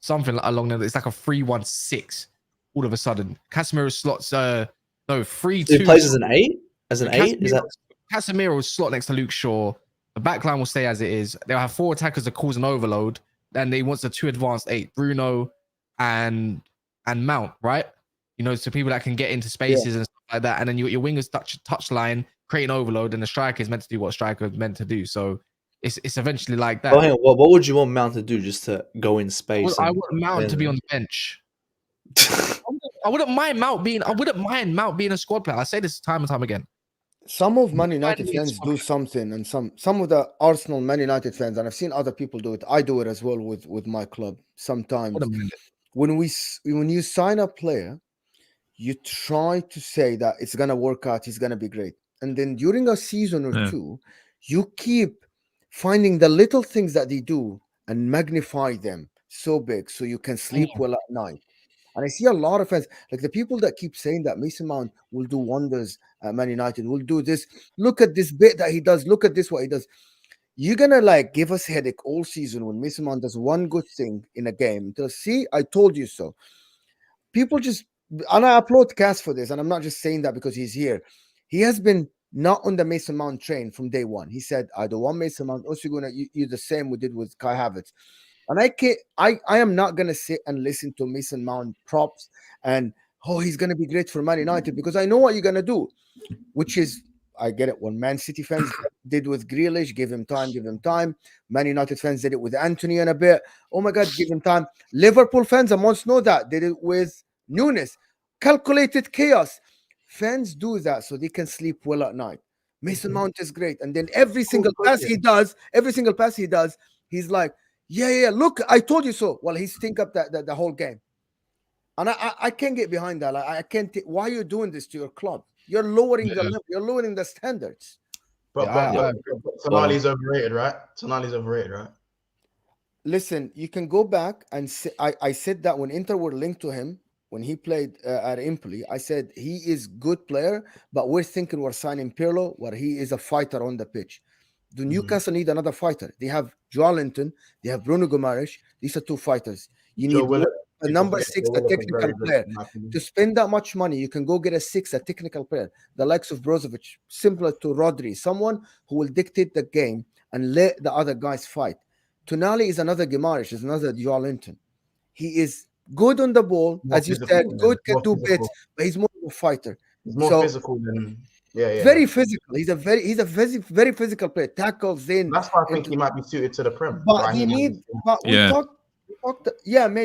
Speaker 1: something along there. It's like a 3-1-6. All of a sudden, Casemiro slots 3-2.
Speaker 3: He plays as an 8. As an 8, is that
Speaker 1: Casemiro will slot next to Luke Shaw. The backline will stay as it is. They'll have 4 attackers that cause an overload. Then they want the 2 advanced 8, Bruno and Mount, right? So people that can get into spaces and stuff like that. And then your wingers touch line, create an overload, and the striker is meant to do what striker is meant to do. So it's eventually like that.
Speaker 3: Oh, hang on. What would you want Mount to do, just to go in space?
Speaker 1: I want Mount to be on the bench. I wouldn't mind Mount being a squad player. I say this time and time again.
Speaker 5: Some of Man United fans do something, and some of the Arsenal Man United fans, and I've seen other people do it. I do it as well with my club sometimes. When you sign a player, you try to say that it's gonna work out, he's gonna be great, and then during a season or two, you keep finding the little things that they do and magnify them so big, so you can sleep well at night. And I see a lot of fans, like the people that keep saying that Mason Mount will do wonders at Man United, will do this. Look at this bit that he does. Look at this, what he does. You're going to give us headache all season when Mason Mount does one good thing in a game. See, I told you so. People just, and I applaud Cass for this, and I'm not just saying that because he's here. He has been not on the Mason Mount train from day one. He said, I don't want Mason Mount. Also, you the same we did with Kai Havertz. And I am not going to sit and listen to Mason Mount props and, he's going to be great for Man United, because I know what you're going to do, which is, I get it. When Man City fans did with Grealish, give him time. Man United fans did it with Anthony and a bit. Oh my God, give him time. Liverpool fans, I must know that, did it with Nunes. Calculated chaos. Fans do that so they can sleep well at night. Mason Mount is great. And then every single pass he does, he's like, yeah, look, I told you so. Well, he stink up the whole game. And I can't get behind that. I can't. Why are you doing this to your club? You're lowering the level. You're lowering the standards.
Speaker 4: But Tonali's overrated, right? Tonali's overrated, right?
Speaker 5: Listen, you can go back and say, I said that when Inter were linked to him, when he played at Empoli, I said he is good player, but we're thinking we're signing Pirlo, where he is a fighter on the pitch. Do Newcastle need another fighter? They have Joelinton, they have Bruno Guimaraes. These are 2 fighters. You need a number 6, a technical player. To spend that much money, you can go get a 6, a technical player, the likes of Brozovic, similar to Rodri, someone who will dictate the game and let the other guys fight. Tonali is another Guimaraes, is another Joelinton. He is good on the ball, as you said, good, can do bits, but he's more of a fighter.
Speaker 4: He's more physical than
Speaker 5: very physical. He's a very physical player. Tackles in.
Speaker 4: That's why I think he might be suited to the Prem.
Speaker 5: But maybe.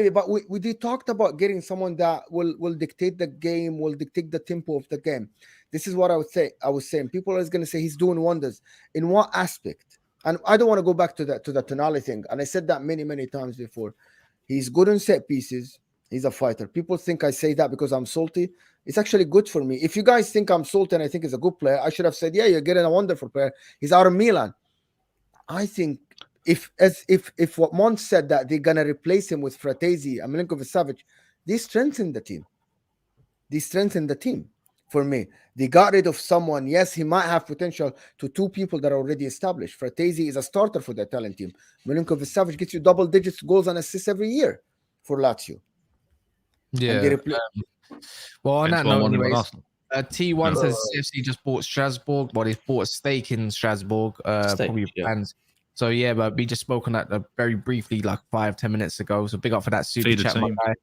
Speaker 5: But we talked about getting someone that will dictate the game, will dictate the tempo of the game. This is what I would say. I was saying people are going to say he's doing wonders. In what aspect? And I don't want to go back to the Tonali thing. And I said that many times before. He's good on set pieces. He's a fighter. People think I say that because I'm salty. It's actually good for me. If you guys think I'm salty and I think he's a good player, I should have said, yeah, you're getting a wonderful player. He's out of Milan. I think if what Mont said that they're gonna replace him with Fratesi and Milinkovic-Savic, they strengthen the team. They strengthen the team for me. They got rid of someone. Yes, he might have potential to two people that are already established. Fratesi is a starter for the Italian team. Milinkovic-Savic gets you double digits goals and assists every year for Lazio.
Speaker 1: Yeah. Well, on
Speaker 2: Hence
Speaker 1: that
Speaker 2: why I
Speaker 1: note,
Speaker 2: want him at
Speaker 1: anyways,
Speaker 2: Arsenal.
Speaker 1: T1
Speaker 2: Yeah.
Speaker 1: says CFC just bought Strasbourg. Well, they've bought a stake in Strasbourg. Probably
Speaker 3: yeah.
Speaker 1: plans. So yeah, but we just spoke on that very briefly, like 5-10 minutes ago. So big up for that super
Speaker 2: Feed the
Speaker 1: chat, my
Speaker 2: team.
Speaker 1: guy.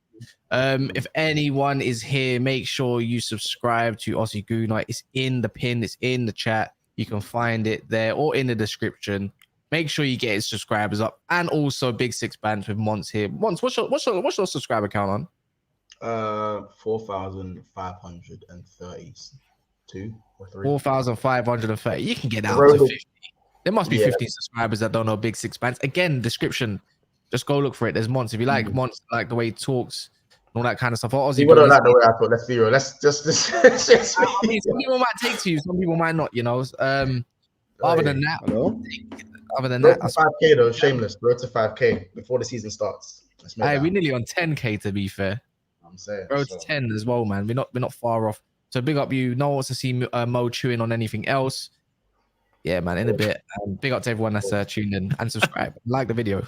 Speaker 1: If anyone is here, make sure you subscribe to Aussie Goonite. It's in the pin, it's in the chat. You can find it there or in the description. Make sure you get his subscribers up, and also Big Six Bands with Mons here. Mons, what's your subscriber count on?
Speaker 4: 4,532 or 3.
Speaker 1: 4,530. You can get out
Speaker 4: Road
Speaker 1: to
Speaker 4: of-
Speaker 1: 50. There must be
Speaker 4: Yeah.
Speaker 1: 50 subscribers that don't know Big Six Bands. Again, description. Just go look for it. There's Mons. If you like Mons, like the way he talks, and all that kind of stuff. Or Aussie
Speaker 4: People don't
Speaker 1: Goonite.
Speaker 4: like the way I talk. Let's be real. Let's just
Speaker 1: I mean, some people might take to you, some people might not, you know. Other than that,
Speaker 5: Hello?
Speaker 1: other than
Speaker 4: Road
Speaker 1: that,
Speaker 4: to 5K though, shameless. Road to 5K before the season starts. Let's make
Speaker 1: hey,
Speaker 4: that
Speaker 1: we're
Speaker 4: happen.
Speaker 1: nearly on 10K to be fair.
Speaker 4: I'm saying.
Speaker 1: Road
Speaker 4: so.
Speaker 1: to 10 as well, man. We're not far off. So big up you. No one wants to see Mo chewing on anything else. Yeah, man. In a bit. Big up to everyone that's tuned in and subscribe. Like the video.